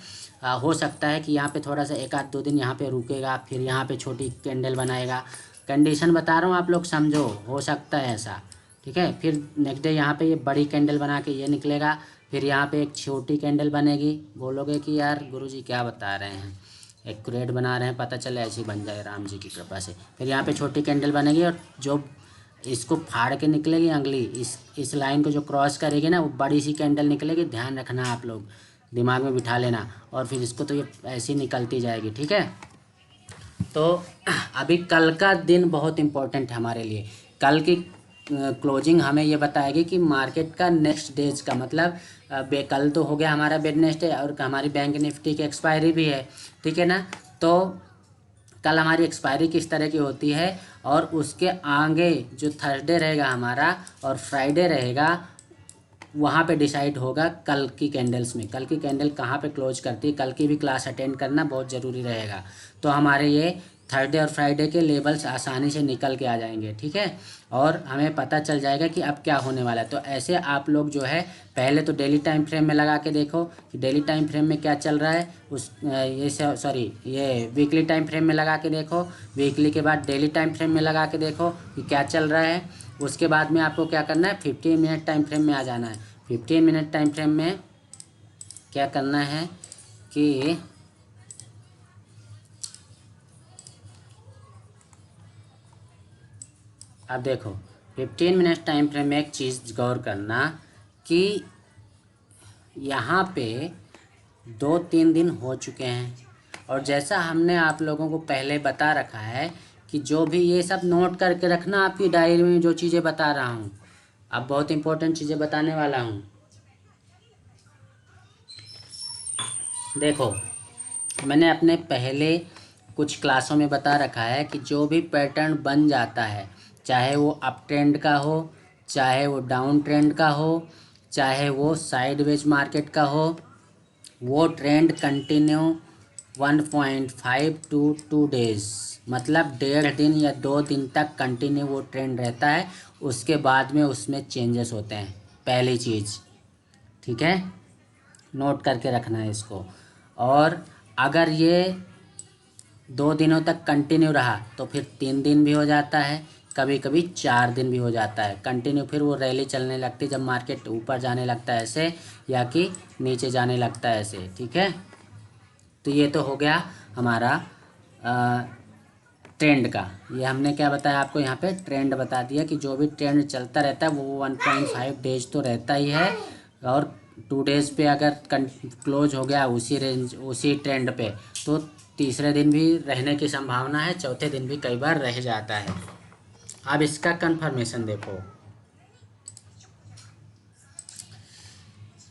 हो सकता है कि यहाँ पे थोड़ा सा 1-2 दिन यहाँ पे रुकेगा, फिर यहाँ पे छोटी कैंडल बनाएगा। कंडीशन बता रहा हूँ, आप लोग समझो, हो सकता है ऐसा, ठीक है। फिर नेक्स्ट डे यहाँ पे ये बड़ी कैंडल बना के ये निकलेगा, फिर यहाँ पे एक छोटी कैंडल बनेगी। बोलोगे कि यार गुरुजी क्या बता रहे हैं, एक्यूरेट बना रहे हैं, पता चले ऐसे ही बन जाए राम जी की कृपा से। फिर यहाँ पे छोटी कैंडल बनेगी और जो इसको फाड़ के निकलेगी अगली, इस लाइन को जो क्रॉस करेगी ना, वो बड़ी सी कैंडल निकलेगी, ध्यान रखना, आप लोग दिमाग में बिठा लेना। और फिर इसको तो ये ऐसे ही निकलती जाएगी, ठीक है। तो अभी कल का दिन बहुत इम्पोर्टेंट है हमारे लिए। कल की क्लोजिंग हमें ये बताएगी कि मार्केट का नेक्स्ट डेज का मतलब कल तो हो गया हमारा वेडनेसडे और हमारी बैंक निफ्टी की एक्सपायरी भी है, ठीक है ना। तो कल हमारी एक्सपायरी किस तरह की होती है और उसके आगे जो थर्सडे रहेगा हमारा और फ्राइडे रहेगा, वहाँ पे डिसाइड होगा कल की कैंडल्स में, कल की कैंडल कहाँ पे क्लोज करती है। कल की भी क्लास अटेंड करना बहुत ज़रूरी रहेगा, तो हमारे ये थर्सडे और फ्राइडे के लेवल्स आसानी से निकल के आ जाएंगे, ठीक है। और हमें पता चल जाएगा कि अब क्या होने वाला है। तो ऐसे आप लोग जो है पहले तो डेली टाइम फ्रेम में लगा के देखो कि डेली टाइम फ्रेम में क्या चल रहा है, ये वीकली टाइम फ्रेम में लगा के देखो, वीकली के बाद डेली टाइम फ्रेम में लगा के देखो कि क्या चल रहा है। उसके बाद में आपको क्या करना है, 15 मिनट टाइम फ्रेम में आ जाना है। 15 मिनट टाइम फ्रेम में क्या करना है कि अब देखो 15 मिनट टाइम फ्रेम में एक चीज़ गौर करना कि यहाँ पे 2-3 दिन हो चुके हैं और जैसा हमने आप लोगों को पहले बता रखा है कि कि जो भी ये सब नोट करके रखना आपकी डायरी में, जो चीज़ें बता रहा हूँ। अब बहुत इंपॉर्टेंट चीज़ें बताने वाला हूँ। देखो, मैंने अपने पहले कुछ क्लासों में बता रखा है कि जो भी पैटर्न बन जाता है, चाहे वो अप ट्रेंड का हो, चाहे वो डाउन ट्रेंड का हो, चाहे वो साइडवेज मार्केट का हो, वो ट्रेंड कंटिन्यू 1.5 टू 2 डेज़, मतलब 1.5 दिन या 2 दिन तक कंटिन्यू वो ट्रेंड रहता है। उसके बाद में उसमें चेंजेस होते हैं, पहली चीज़। ठीक है, नोट करके रखना है इसको। और अगर ये 2 दिनों तक कंटिन्यू रहा तो फिर 3 दिन भी हो जाता है, कभी कभी 4 दिन भी हो जाता है कंटिन्यू। फिर वो रैली चलने लगती है जब मार्केट ऊपर जाने लगता है ऐसे, या कि नीचे जाने लगता है ऐसे। ठीक है, तो ये तो हो गया हमारा ट्रेंड का। ये हमने क्या बताया आपको, यहाँ पे ट्रेंड बता दिया कि जो भी ट्रेंड चलता रहता है वो 1.5 डेज तो रहता ही है। और 2 डेज पे अगर क्लोज हो गया उसी रेंज उसी ट्रेंड पे, तो तीसरे दिन भी रहने की संभावना है, चौथे दिन भी कई बार रह जाता है। अब इसका कंफर्मेशन देखो।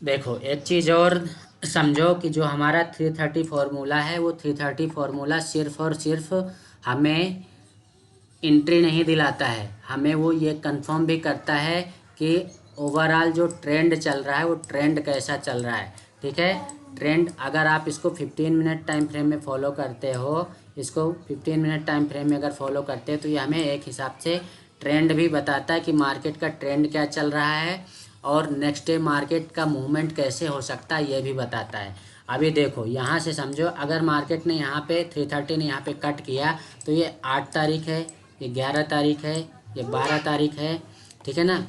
देखो एक चीज़ और समझो कि जो हमारा 330 फार्मूला है, वो 330 फार्मूला सिर्फ और सिर्फ हमें एंट्री नहीं दिलाता है, हमें वो ये कंफर्म भी करता है कि ओवरऑल जो ट्रेंड चल रहा है वो ट्रेंड कैसा चल रहा है। ठीक है, ट्रेंड अगर आप इसको 15 मिनट टाइम फ्रेम में फॉलो करते हो, इसको 15 मिनट टाइम फ्रेम में अगर फॉलो करते हैं तो ये हमें एक हिसाब से ट्रेंड भी बताता है कि मार्केट का ट्रेंड क्या चल रहा है, और नेक्स्ट डे मार्केट का मूवमेंट कैसे हो सकता है ये भी बताता है। अभी देखो यहाँ से समझो, अगर मार्केट ने यहाँ पे 330 ने यहाँ पे कट किया, तो ये 8 तारीख है, ये 11 तारीख है, ये 12 तारीख है, ठीक है ना,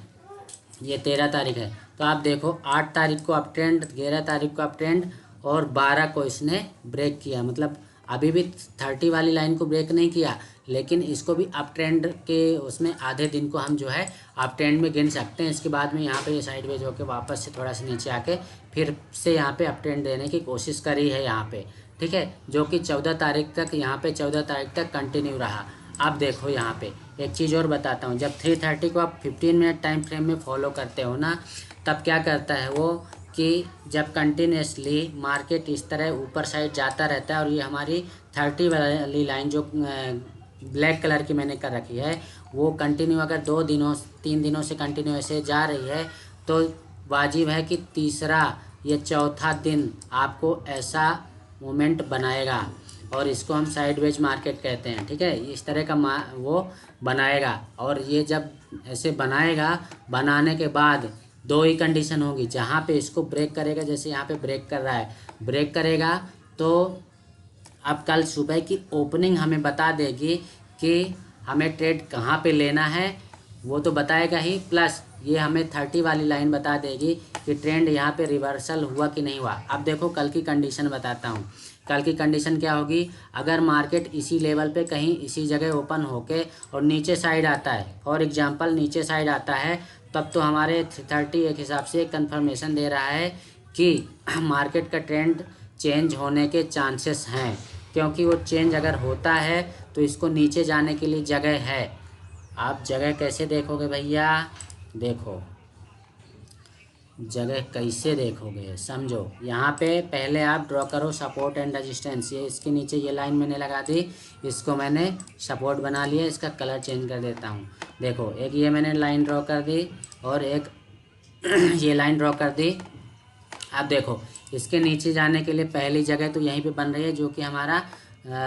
ये 13 तारीख है। तो आप देखो 8 तारीख को अप ट्रेंड, 11 तारीख को अप ट्रेंड, और 12 को इसने ब्रेक किया। मतलब अभी भी 30 वाली लाइन को ब्रेक नहीं किया, लेकिन इसको भी अप ट्रेंड के उसमें आधे दिन को हम जो है अप ट्रेंड में गिन सकते हैं। इसके बाद में यहाँ पे ये साइडवेज होकर वापस से थोड़ा सा नीचे आके फिर से यहाँ पे अप ट्रेंड देने की कोशिश करी है यहाँ पे। ठीक है, जो कि 14 तारीख तक, यहाँ पे 14 तारीख तक कंटिन्यू रहा। अब देखो यहाँ पे एक चीज़ और बताता हूँ, जब 330 को आप 15 मिनट टाइम फ्रेम में फॉलो करते हो ना, तब क्या करता है वो कि जब कंटिन्यूसली मार्केट इस तरह ऊपर साइड जाता रहता है, और ये हमारी 30 वाली लाइन जो ब्लैक कलर की मैंने कर रखी है, वो कंटिन्यू अगर 2 दिनों 3 दिनों से कंटिन्यू ऐसे जा रही है, तो वाजिब है कि तीसरा या चौथा दिन आपको ऐसा मोमेंट बनाएगा, और इसको हम साइडवेज मार्केट कहते हैं। ठीक है, इस तरह का वो बनाएगा, और ये जब ऐसे बनाएगा, बनाने के बाद 2 ही कंडीशन होगी। जहाँ पे इसको ब्रेक करेगा, जैसे यहाँ पे ब्रेक कर रहा है, ब्रेक करेगा तो अब कल सुबह की ओपनिंग हमें बता देगी कि हमें ट्रेड कहाँ पे लेना है, वो तो बताएगा ही, प्लस ये हमें 30 वाली लाइन बता देगी कि ट्रेंड यहाँ पे रिवर्सल हुआ कि नहीं हुआ। अब देखो कल की कंडीशन बताता हूँ। कल की कंडीशन क्या होगी, अगर मार्केट इसी लेवल पे कहीं इसी जगह ओपन होके और नीचे साइड आता है, फॉर एग्जांपल नीचे साइड आता है, तब तो हमारे 30 एक हिसाब से कंफर्मेशन दे रहा है कि मार्केट का ट्रेंड चेंज होने के चांसेस हैं, क्योंकि वो चेंज अगर होता है तो इसको नीचे जाने के लिए जगह है। आप जगह कैसे देखोगे भैया, देखो जगह कैसे देखोगे समझो। यहाँ पे पहले आप ड्रॉ करो सपोर्ट एंड रेजिस्टेंस, ये इसके नीचे ये लाइन मैंने लगा दी, इसको मैंने सपोर्ट बना लिया। इसका कलर चेंज कर देता हूँ। देखो एक ये मैंने लाइन ड्रॉ कर दी, और एक ये लाइन ड्रॉ कर दी। अब देखो इसके नीचे जाने के लिए पहली जगह तो यहीं पे बन रही है, जो कि हमारा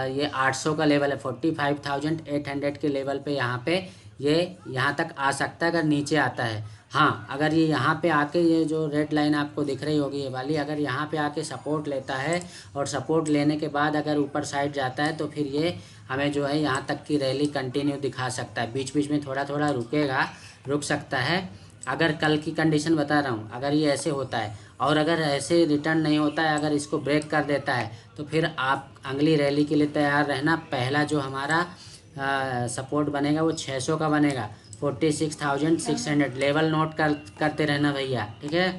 ये 800 का लेवल है, 45,800 के लेवल पे यहाँ पे ये यहाँ तक आ सकता है अगर नीचे आता है। हाँ, अगर ये यहाँ पे आके, ये जो रेड लाइन आपको दिख रही होगी ये वाली, अगर यहाँ पे आके सपोर्ट लेता है, और सपोर्ट लेने के बाद अगर ऊपर साइड जाता है, तो फिर ये हमें जो है यहाँ तक की रैली कंटिन्यू दिखा सकता है। बीच बीच में थोड़ा थोड़ा रुक सकता है। अगर कल की कंडीशन बता रहा हूँ, अगर ये ऐसे होता है, और अगर ऐसे रिटर्न नहीं होता है, अगर इसको ब्रेक कर देता है, तो फिर आप अगली रैली के लिए तैयार रहना। पहला जो हमारा सपोर्ट बनेगा वो 600 का बनेगा, 46,600 लेवल नोट करते रहना भैया। ठीक है,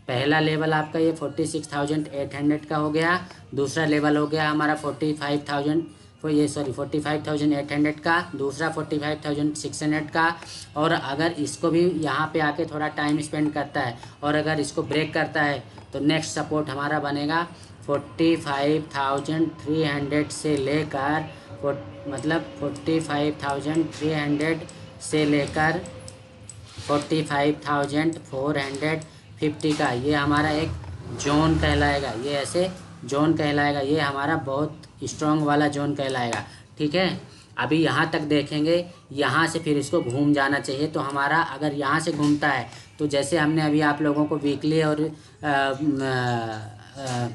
पहला लेवल आपका ये 46,800 का हो गया, दूसरा लेवल हो गया हमारा ये सॉरी 45,800 का, दूसरा 45,600 का। और अगर इसको भी यहाँ पे आके थोड़ा टाइम स्पेंड करता है और अगर इसको ब्रेक करता है तो नेक्स्ट सपोर्ट हमारा बनेगा 45,300 से लेकर मतलब 45,300 से लेकर 45,450 का। ये हमारा एक जोन कहलाएगा, ये ऐसे जोन कहलाएगा, ये हमारा बहुत स्ट्रॉन्ग वाला जोन कहलाएगा। ठीक है, अभी यहाँ तक देखेंगे, यहाँ से फिर इसको घूम जाना चाहिए। तो हमारा अगर यहाँ से घूमता है तो जैसे हमने अभी आप लोगों को वीकली और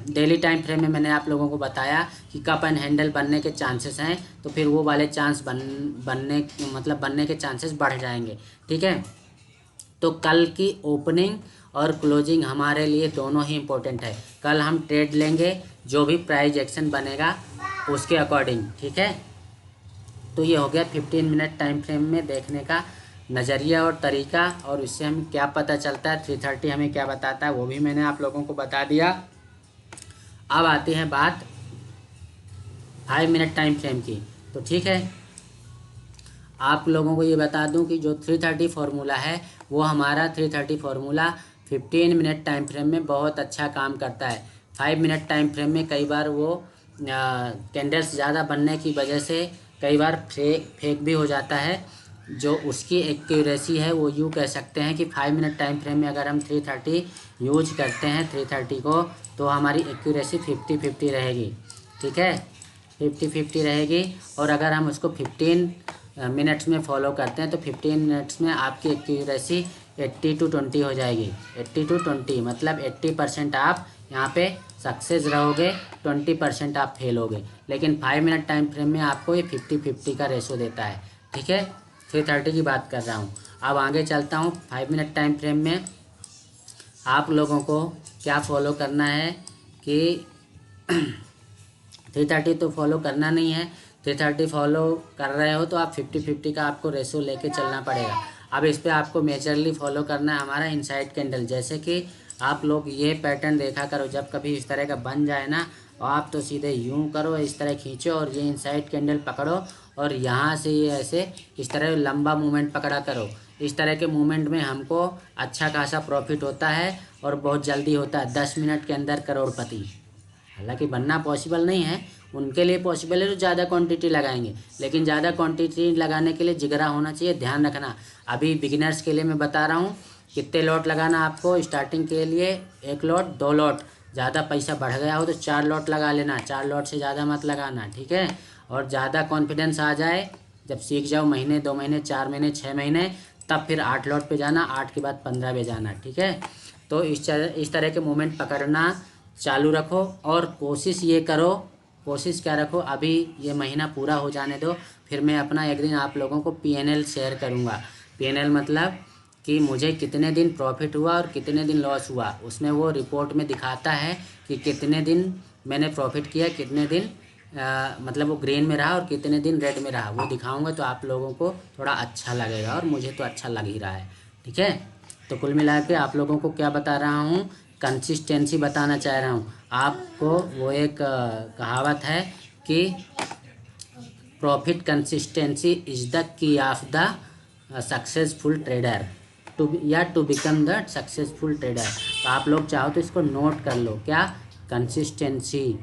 डेली टाइम फ्रेम में मैंने आप लोगों को बताया कि कप एंड हैंडल बनने के चांसेस हैं, तो फिर वो वाले चांस बनने के चांसेस बढ़ जाएंगे। ठीक है, तो कल की ओपनिंग और क्लोजिंग हमारे लिए दोनों ही इम्पोर्टेंट है। कल हम ट्रेड लेंगे जो भी प्राइस एक्शन बनेगा उसके अकॉर्डिंग। ठीक है, तो ये हो गया 15 मिनट टाइम फ्रेम में देखने का नज़रिया और तरीका, और इससे हमें क्या पता चलता है, 330 हमें क्या बताता है वो भी मैंने आप लोगों को बता दिया। अब आती है बात 5 मिनट टाइम फ्रेम की। तो ठीक है, आप लोगों को ये बता दूं कि जो 330 फार्मूला है वो हमारा 330 फार्मूला 15 मिनट टाइम फ्रेम में बहुत अच्छा काम करता है। 5 मिनट टाइम फ्रेम में कई बार वो कैंडल्स ज़्यादा बनने की वजह से कई बार फेक भी हो जाता है। जो उसकी एक्यूरेसी है वो यूँ कह सकते हैं कि 5 मिनट टाइम फ्रेम में अगर हम 330 यूज करते हैं 330 को, तो हमारी एक्यूरेसी 50-50 रहेगी। ठीक है, 50-50 रहेगी। और अगर हम उसको 15 मिनट्स में फॉलो करते हैं तो 15 मिनट्स में आपकी एक्यूरेसी 80-20 हो जाएगी। 80-20 मतलब 80% आप यहाँ पे सक्सेस रहोगे, 20% आप फेल होगे। लेकिन 5 मिनट टाइम फ्रेम में आपको ये 50-50 का रेशो देता है। ठीक है, 330 की बात कर रहा हूँ। अब आगे चलता हूँ। 5 मिनट टाइम फ्रेम में आप लोगों को क्या फॉलो करना है कि 330 तो फॉलो करना नहीं है। 330 फॉलो कर रहे हो तो आप 50-50 का आपको रेशो लेके चलना पड़ेगा। अब इस पर आपको मेजरली फॉलो करना है हमारा इनसाइड कैंडल। जैसे कि आप लोग ये पैटर्न देखा करो, जब कभी इस तरह का बन जाए ना, आप तो सीधे यूं करो, इस तरह खींचो और ये इनसाइड कैंडल पकड़ो और यहाँ से ये ऐसे इस तरह लंबा मूवमेंट पकड़ा करो। इस तरह के मूवमेंट में हमको अच्छा खासा प्रॉफिट होता है और बहुत जल्दी होता है। 10 मिनट के अंदर करोड़पति। हालांकि बनना पॉसिबल नहीं है, उनके लिए पॉसिबल है जो ज़्यादा क्वांटिटी लगाएंगे, लेकिन ज़्यादा क्वांटिटी लगाने के लिए जिगरा होना चाहिए। ध्यान रखना, अभी बिगिनर्स के लिए मैं बता रहा हूँ कितने लॉट लगाना आपको। स्टार्टिंग के लिए 1 लॉट 2 लॉट, ज़्यादा पैसा बढ़ गया हो तो 4 लॉट लगा लेना, 4 लॉट से ज़्यादा मत लगाना। ठीक है, और ज़्यादा कॉन्फिडेंस आ जाए, जब सीख जाओ महीने 2 महीने 4 महीने 6 महीने, तब फिर 8 लॉट पे जाना, 8 के बाद 15 पे जाना। ठीक है, तो इस तरह के मोमेंट पकड़ना चालू रखो और कोशिश ये करो, कोशिश क्या रखो, अभी ये महीना पूरा हो जाने दो, फिर मैं अपना एक दिन आप लोगों को PNL शेयर करूँगा। PNL मतलब कि मुझे कितने दिन प्रॉफिट हुआ और कितने दिन लॉस हुआ, उसमें वो रिपोर्ट में दिखाता है कि कितने दिन मैंने प्रॉफिट किया, कितने दिन मतलब वो ग्रीन में रहा और कितने दिन रेड में रहा, वो दिखाऊंगा। तो आप लोगों को थोड़ा अच्छा लगेगा और मुझे तो अच्छा लग ही रहा है। ठीक है, तो कुल मिला के आप लोगों को क्या बता रहा हूँ, कंसिस्टेंसी बताना चाह रहा हूँ आपको। वो एक कहावत है कि profit consistency is the key of the successful trader to become the successful trader. तो आप लोग चाहो तो इसको नोट कर लो। क्या कंसिस्टेंसी,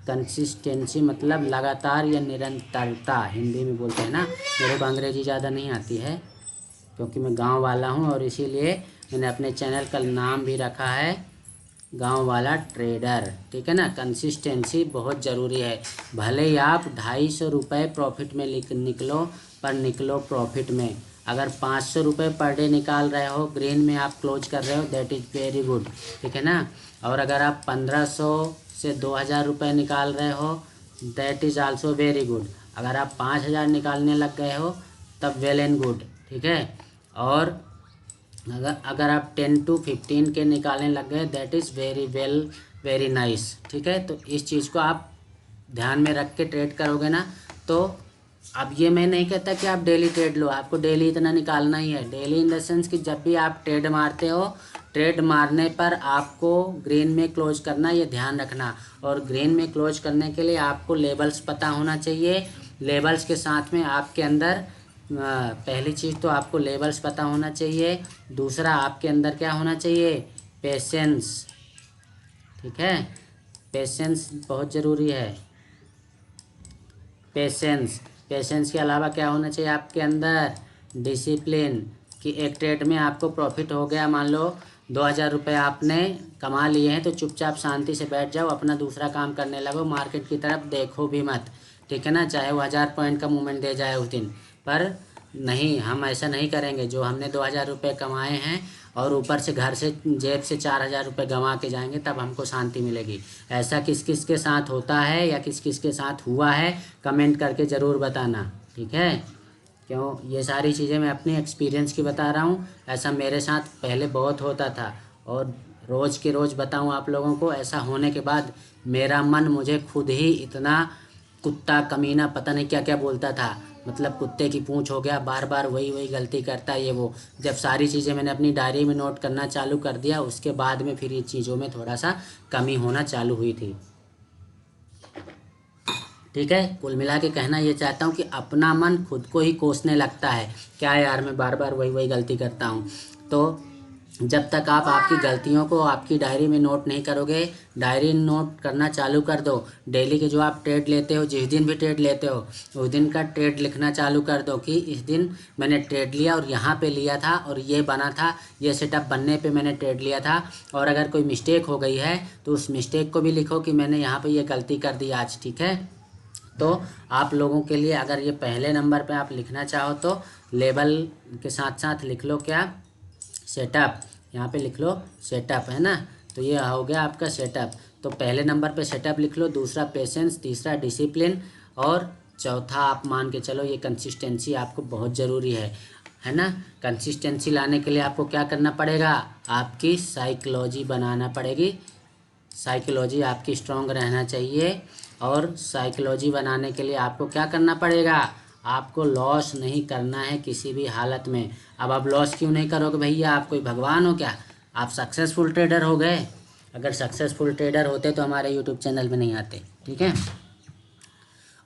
कंसिस्टेंसी मतलब लगातार या निरंतरता, हिंदी में बोलते हैं ना। मेरे को अंग्रेजी ज़्यादा नहीं आती है क्योंकि मैं गांव वाला हूं, और इसीलिए मैंने अपने चैनल का नाम भी रखा है गांव वाला ट्रेडर। ठीक है ना, कंसिस्टेंसी बहुत ज़रूरी है। भले ही आप 250 रुपये प्रॉफिट में निकलो, पर निकलो प्रॉफिट में। अगर 500 रुपये पर डे निकाल रहे हो, ग्रीन में आप क्लोज कर रहे हो, दैट इज़ वेरी गुड। ठीक है ना, और अगर आप 1500 से 2000 रुपये निकाल रहे हो, that is also very good. अगर आप 5000 निकालने लग गए हो तब वेल एंड गुड। ठीक है, और अगर आप 10 to 15 के निकालने लग गए, that is very well, very nice. ठीक है, तो इस चीज़ को आप ध्यान में रख के ट्रेड करोगे ना, तो अब ये मैं नहीं कहता कि आप डेली ट्रेड लो, आपको डेली इतना निकालना ही है। डेली इन द सेंस कि जब भी आप ट्रेड मारते हो, ट्रेड मारने पर आपको ग्रीन में क्लोज करना, ये ध्यान रखना। और ग्रीन में क्लोज करने के लिए आपको लेवल्स पता होना चाहिए। लेवल्स के साथ में आपके अंदर पहली चीज़ तो आपको लेवल्स पता होना चाहिए। दूसरा आपके अंदर क्या होना चाहिए, पेशेंस। ठीक है, पेशेंस बहुत ज़रूरी है। पेशेंस के अलावा क्या होना चाहिए आपके अंदर, डिसिप्लिन। कि एक ट्रेड में आपको प्रॉफिट हो गया, मान लो 2000 रुपये आपने कमा लिए हैं, तो चुपचाप शांति से बैठ जाओ, अपना दूसरा काम करने लगो, मार्केट की तरफ देखो भी मत। ठीक है ना, चाहे वो 1000 पॉइंट का मूवमेंट दे जाए उस दिन, पर नहीं, हम ऐसा नहीं करेंगे। जो हमने 2000 रुपये कमाए हैं और ऊपर से घर से जेब से 4000 रुपये गंवा के जाएंगे, तब हमको शांति मिलेगी। ऐसा किस किस के साथ होता है या किस किस के साथ हुआ है, कमेंट करके ज़रूर बताना। ठीक है, क्यों, ये सारी चीज़ें मैं अपने एक्सपीरियंस की बता रहा हूँ। ऐसा मेरे साथ पहले बहुत होता था और रोज़ के रोज़ बताऊँ आप लोगों को। ऐसा होने के बाद मेरा मन मुझे खुद ही इतना कुत्ता कमीना पता नहीं क्या क्या बोलता था, मतलब कुत्ते की पूंछ हो गया, बार बार वही वही गलती करता है ये वो। जब सारी चीज़ें मैंने अपनी डायरी में नोट करना चालू कर दिया, उसके बाद में फिर ये चीज़ों में थोड़ा सा कमी होना चालू हुई थी। ठीक है, कुल मिला के कहना ये चाहता हूँ कि अपना मन खुद को ही कोसने लगता है, क्या यार मैं बार बार वही वही गलती करता हूँ। तो जब तक आप आपकी गलतियों को आपकी डायरी में नोट नहीं करोगे, डायरी नोट करना चालू कर दो। डेली के जो आप ट्रेड लेते हो, जिस दिन भी ट्रेड लेते हो, उस दिन का ट्रेड लिखना चालू कर दो कि इस दिन मैंने ट्रेड लिया और यहाँ पे लिया था और ये बना था, ये सेटअप बनने पे मैंने ट्रेड लिया था। और अगर कोई मिस्टेक हो गई है तो उस मिस्टेक को भी लिखो कि मैंने यहाँ पे ये गलती कर दी आज। ठीक है, तो आप लोगों के लिए अगर ये पहले नंबर पे आप लिखना चाहो तो लेबल के साथ साथ लिख लो क्या, सेटअप। यहाँ पे लिख लो सेटअप, है ना। तो ये हो गया आपका सेटअप। तो पहले नंबर पे सेटअप लिख लो, दूसरा पेशेंस, तीसरा डिसिप्लिन, और चौथा आप मान के चलो ये कंसिस्टेंसी आपको बहुत ज़रूरी है ना। कंसिस्टेंसी लाने के लिए आपको क्या करना पड़ेगा, आपकी साइकोलॉजी बनाना पड़ेगी। साइकोलॉजी आपकी स्ट्रांग रहना चाहिए। और साइकोलॉजी बनाने के लिए आपको क्या करना पड़ेगा, आपको लॉस नहीं करना है किसी भी हालत में। अब आप लॉस क्यों नहीं करोगे भैया, आप कोई भगवान हो क्या, आप सक्सेसफुल ट्रेडर हो गए। अगर सक्सेसफुल ट्रेडर होते तो हमारे यूट्यूब चैनल पे नहीं आते। ठीक है,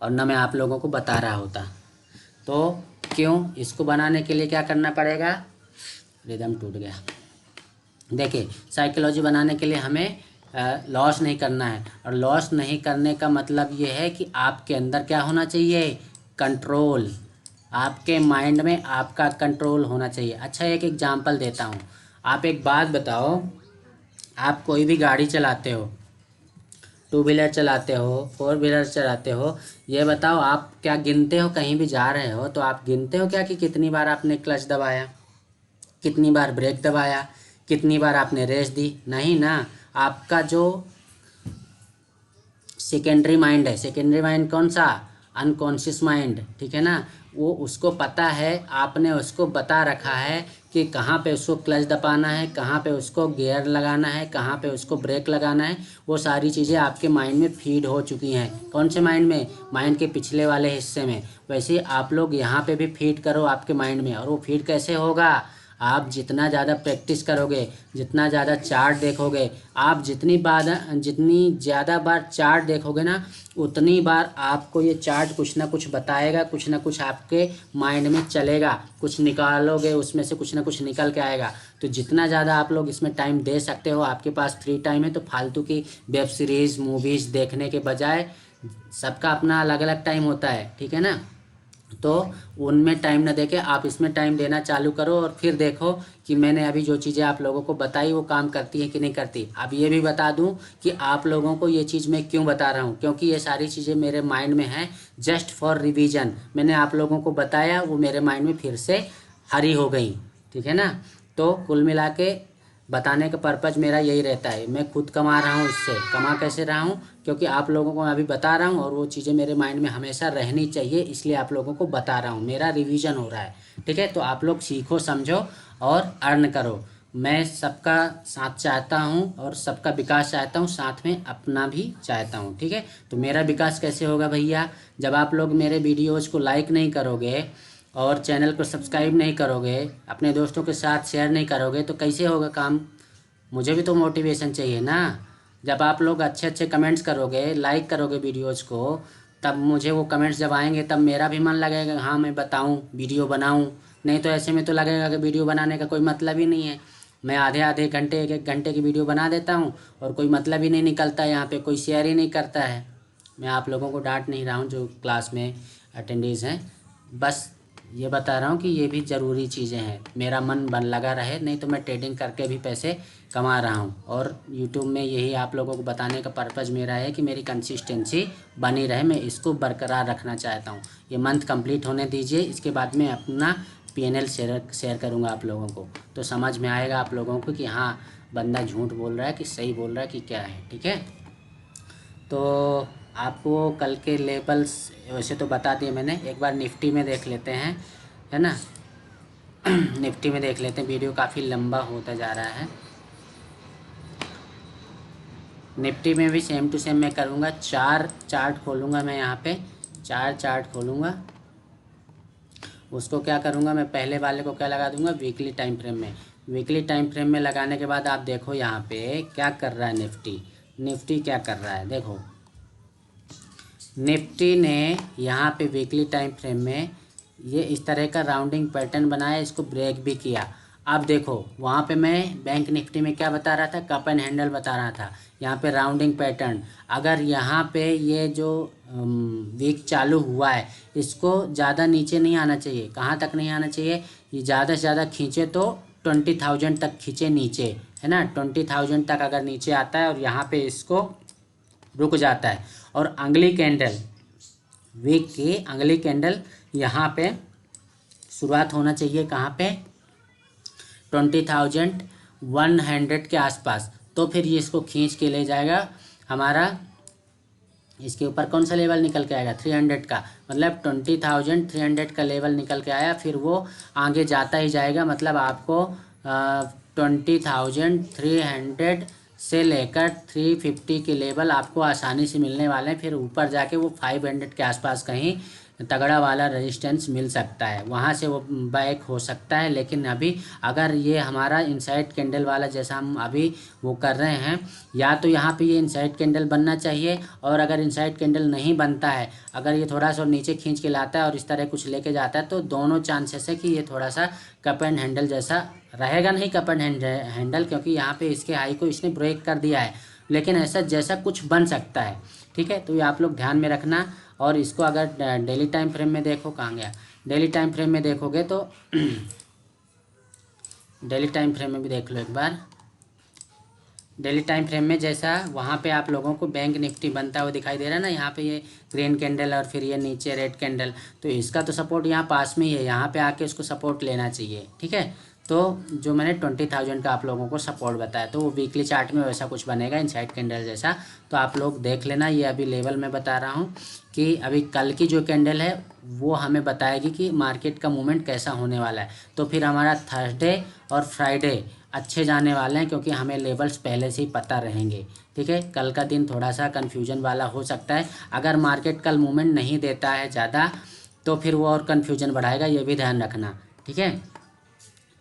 और न मैं आप लोगों को बता रहा होता। तो क्यों, इसको बनाने के लिए क्या करना पड़ेगा, रिदम टूट गया। देखिए, साइकोलॉजी बनाने के लिए हमें लॉस नहीं करना है। और लॉस नहीं करने का मतलब ये है कि आपके अंदर क्या होना चाहिए, कंट्रोल। आपके माइंड में आपका कंट्रोल होना चाहिए। अच्छा, एक एग्जांपल देता हूँ। आप एक बात बताओ, आप कोई भी गाड़ी चलाते हो, 2 व्हीलर चलाते हो, 4 व्हीलर चलाते हो, ये बताओ आप क्या गिनते हो, कहीं भी जा रहे हो तो आप गिनते हो क्या कि कितनी बार आपने क्लच दबाया, कितनी बार ब्रेक दबाया, कितनी बार आपने रेस दी? नहीं ना। आपका जो सेकेंडरी माइंड है, सेकेंडरी माइंड कौन सा, अनकॉन्शियस माइंड, ठीक है ना, वो उसको पता है, आपने उसको बता रखा है कि कहाँ पे उसको क्लच दबाना है, कहाँ पे उसको गियर लगाना है, कहाँ पे उसको ब्रेक लगाना है। वो सारी चीज़ें आपके माइंड में फीड हो चुकी हैं। कौन से माइंड में, माइंड के पिछले वाले हिस्से में। वैसे आप लोग यहाँ पे भी फीड करो आपके माइंड में। और वो फीड कैसे होगा, आप जितना ज़्यादा प्रैक्टिस करोगे, जितना ज़्यादा चार्ट देखोगे, आप जितनी ज़्यादा बार चार्ट देखोगे ना, उतनी बार आपको ये चार्ट कुछ ना कुछ बताएगा, कुछ ना कुछ आपके माइंड में चलेगा, कुछ निकालोगे उसमें से कुछ ना कुछ निकल के आएगा। तो जितना ज़्यादा आप लोग इसमें टाइम दे सकते हो, आपके पास फ्री टाइम है, तो फालतू की वेब सीरीज़ मूवीज़ देखने के बजाय, सबका अपना अलग अलग टाइम होता है, ठीक है ना, तो उनमें टाइम ना देके आप इसमें टाइम देना चालू करो। और फिर देखो कि मैंने अभी जो चीज़ें आप लोगों को बताई वो काम करती है कि नहीं करती। अब ये भी बता दूं कि आप लोगों को ये चीज़ मैं क्यों बता रहा हूँ, क्योंकि ये सारी चीज़ें मेरे माइंड में हैं जस्ट फॉर रिवीजन। मैंने आप लोगों को बताया, वो मेरे माइंड में फिर से हरी हो गई, ठीक है ना। तो कुल मिला के बताने का पर्पज़ मेरा यही रहता है। मैं खुद कमा रहा हूँ, इससे कमा कैसे रहा हूँ, क्योंकि आप लोगों को मैं अभी बता रहा हूँ और वो चीज़ें मेरे माइंड में हमेशा रहनी चाहिए, इसलिए आप लोगों को बता रहा हूँ। मेरा रिवीजन हो रहा है, ठीक है। तो आप लोग सीखो, समझो और अर्न करो। मैं सबका साथ चाहता हूँ और सबका विकास चाहता हूँ, साथ में अपना भी चाहता हूँ। ठीक है, तो मेरा विकास कैसे होगा भैया, जब आप लोग मेरे वीडियोज़ को लाइक नहीं करोगे और चैनल को सब्सक्राइब नहीं करोगे, अपने दोस्तों के साथ शेयर नहीं करोगे, तो कैसे होगा काम। मुझे भी तो मोटिवेशन चाहिए ना। जब आप लोग अच्छे अच्छे कमेंट्स करोगे, लाइक करोगे वीडियोज़ को, तब मुझे वो कमेंट्स जब आएंगे तब मेरा भी मन लगेगा, हाँ मैं बताऊँ, वीडियो बनाऊँ। नहीं तो ऐसे में तो लगेगा कि वीडियो बनाने का कोई मतलब ही नहीं है। मैं आधे आधे घंटे, एक एक घंटे की वीडियो बना देता हूँ और कोई मतलब ही नहीं निकलता, यहाँ पे कोई शेयर ही नहीं करता है। मैं आप लोगों को डांट नहीं रहा हूँ जो क्लास में अटेंडीज़ हैं, बस ये बता रहा हूँ कि ये भी ज़रूरी चीज़ें हैं। मेरा मन बन लगा रहे, नहीं तो मैं ट्रेडिंग करके भी पैसे कमा रहा हूँ। और यूट्यूब में यही आप लोगों को बताने का पर्पज़ मेरा है कि मेरी कंसिस्टेंसी बनी रहे, मैं इसको बरकरार रखना चाहता हूँ। ये मंथ कंप्लीट होने दीजिए, इसके बाद मैं अपना PNL शेयर करूँगा आप लोगों को, तो समझ में आएगा आप लोगों को कि हाँ बंदा झूठ बोल रहा है कि सही बोल रहा है कि क्या है। ठीक है, तो आपको कल के लेवल्स वैसे तो बता दिए मैंने, एक बार निफ्टी में देख लेते हैं, है ना। निफ्टी में देख लेते हैं, वीडियो काफ़ी लंबा होता जा रहा है। निफ्टी में भी सेम टू सेम मैं करूँगा, 4 चार्ट खोलूँगा मैं यहाँ पे, 4 चार्ट खोलूँगा। उसको क्या करूँगा, मैं पहले वाले को क्या लगा दूँगा, वीकली टाइम फ्रेम में। वीकली टाइम फ्रेम में लगाने के बाद आप देखो यहाँ पे क्या कर रहा है निफ्टी क्या कर रहा है। देखो निफ्टी ने यहाँ पे वीकली टाइम फ्रेम में ये इस तरह का राउंडिंग पैटर्न बनाया, इसको ब्रेक भी किया। अब देखो वहाँ पे मैं बैंक निफ्टी में क्या बता रहा था, कप एंड हैंडल बता रहा था, यहाँ पे राउंडिंग पैटर्न। अगर यहाँ पे ये जो वीक चालू हुआ है, इसको ज़्यादा नीचे नहीं आना चाहिए। कहाँ तक नहीं आना चाहिए, ये ज़्यादा से ज़्यादा खींचे तो 20,000 तक खींचे नीचे, है ना। 20,000 तक अगर नीचे आता है और यहाँ पे इसको रुक जाता है, और अगली कैंडल, वीक की अगली कैंडल यहाँ पे शुरुआत होना चाहिए, कहाँ पे, 20,100 के आसपास। तो फिर ये इसको खींच के ले जाएगा हमारा, इसके ऊपर कौन सा लेवल निकल के आएगा, 300 का, मतलब 20,300 का लेवल निकल के आया, फिर वो आगे जाता ही जाएगा। मतलब आपको 20,300 से लेकर 350 के लेवल आपको आसानी से मिलने वाले हैं। फिर ऊपर जाके वो 500 के आसपास कहीं तगड़ा वाला रेजिस्टेंस मिल सकता है, वहाँ से वो बैक हो सकता है। लेकिन अभी अगर ये हमारा इनसाइड कैंडल वाला जैसा हम अभी वो कर रहे हैं, या तो यहाँ पे ये इनसाइड कैंडल बनना चाहिए, और अगर इनसाइड कैंडल नहीं बनता है, अगर ये थोड़ा सा नीचे खींच के लाता है और इस तरह कुछ लेके जाता है, तो दोनों चांसेस है कि ये थोड़ा सा कप एंड हैंडल जैसा रहेगा। नहीं कप एंड हैंडल, क्योंकि यहाँ पे इसके हाई को इसने ब्रेक कर दिया है, लेकिन ऐसा जैसा कुछ बन सकता है। ठीक है, तो ये आप लोग ध्यान में रखना। और इसको अगर डेली टाइम फ्रेम में देखो, कहाँ गया, डेली टाइम फ्रेम में देखोगे तो डेली टाइम फ्रेम में भी देख लो एक बार। डेली टाइम फ्रेम में जैसा वहाँ पे आप लोगों को बैंक निफ्टी बनता हुआ दिखाई दे रहा है ना, यहाँ पे ये ग्रीन कैंडल और फिर ये नीचे रेड कैंडल, तो इसका तो सपोर्ट यहाँ पास में ही है, यहाँ पे आके इसको सपोर्ट लेना चाहिए। ठीक है, तो जो मैंने 20,000 का आप लोगों को सपोर्ट बताया, तो वो वीकली चार्ट में वैसा कुछ बनेगा इनसाइड कैंडल जैसा, तो आप लोग देख लेना। ये अभी लेवल में बता रहा हूँ कि अभी कल की जो कैंडल है वो हमें बताएगी कि मार्केट का मूवमेंट कैसा होने वाला है। तो फिर हमारा थर्सडे और फ्राइडे अच्छे जाने वाले हैं, क्योंकि हमें लेवल्स पहले से ही पता रहेंगे। ठीक है, कल का दिन थोड़ा सा कन्फ्यूजन वाला हो सकता है। अगर मार्केट कल मूवमेंट नहीं देता है ज़्यादा, तो फिर वो और कन्फ्यूजन बढ़ाएगा, ये भी ध्यान रखना। ठीक है,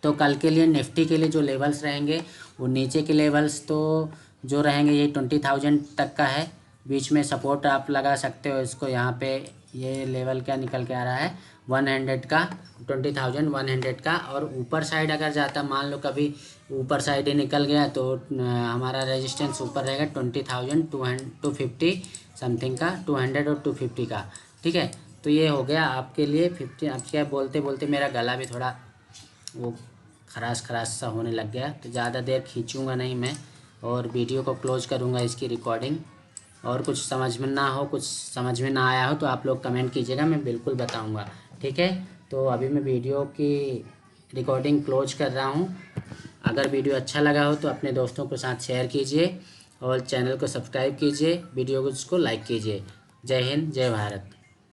तो कल के लिए निफ्टी के लिए जो लेवल्स रहेंगे, वो नीचे के लेवल्स तो जो रहेंगे ये 20,000 तक का है। बीच में सपोर्ट आप लगा सकते हो इसको, यहाँ पे ये लेवल क्या निकल के आ रहा है, 100 का, 20,100 का। और ऊपर साइड अगर जाता, मान लो कभी ऊपर साइड ही निकल गया, तो हमारा रेजिस्टेंस ऊपर रहेगा 20,250 समथिंग का, 200 और 250 का। ठीक है, तो ये हो गया आपके लिए 50। अब क्या बोलते बोलते मेरा गला भी थोड़ा वो खराश खराश सा होने लग गया, तो ज़्यादा देर खींचूंगा नहीं मैं, और वीडियो को क्लोज करूँगा इसकी रिकॉर्डिंग। और कुछ समझ में ना हो, कुछ समझ में ना आया हो, तो आप लोग कमेंट कीजिएगा, मैं बिल्कुल बताऊँगा। ठीक है, तो अभी मैं वीडियो की रिकॉर्डिंग क्लोज कर रहा हूँ। अगर वीडियो अच्छा लगा हो तो अपने दोस्तों के साथ शेयर कीजिए, और चैनल को सब्सक्राइब कीजिए, वीडियो को लाइक कीजिए। जय हिंद, जय भारत।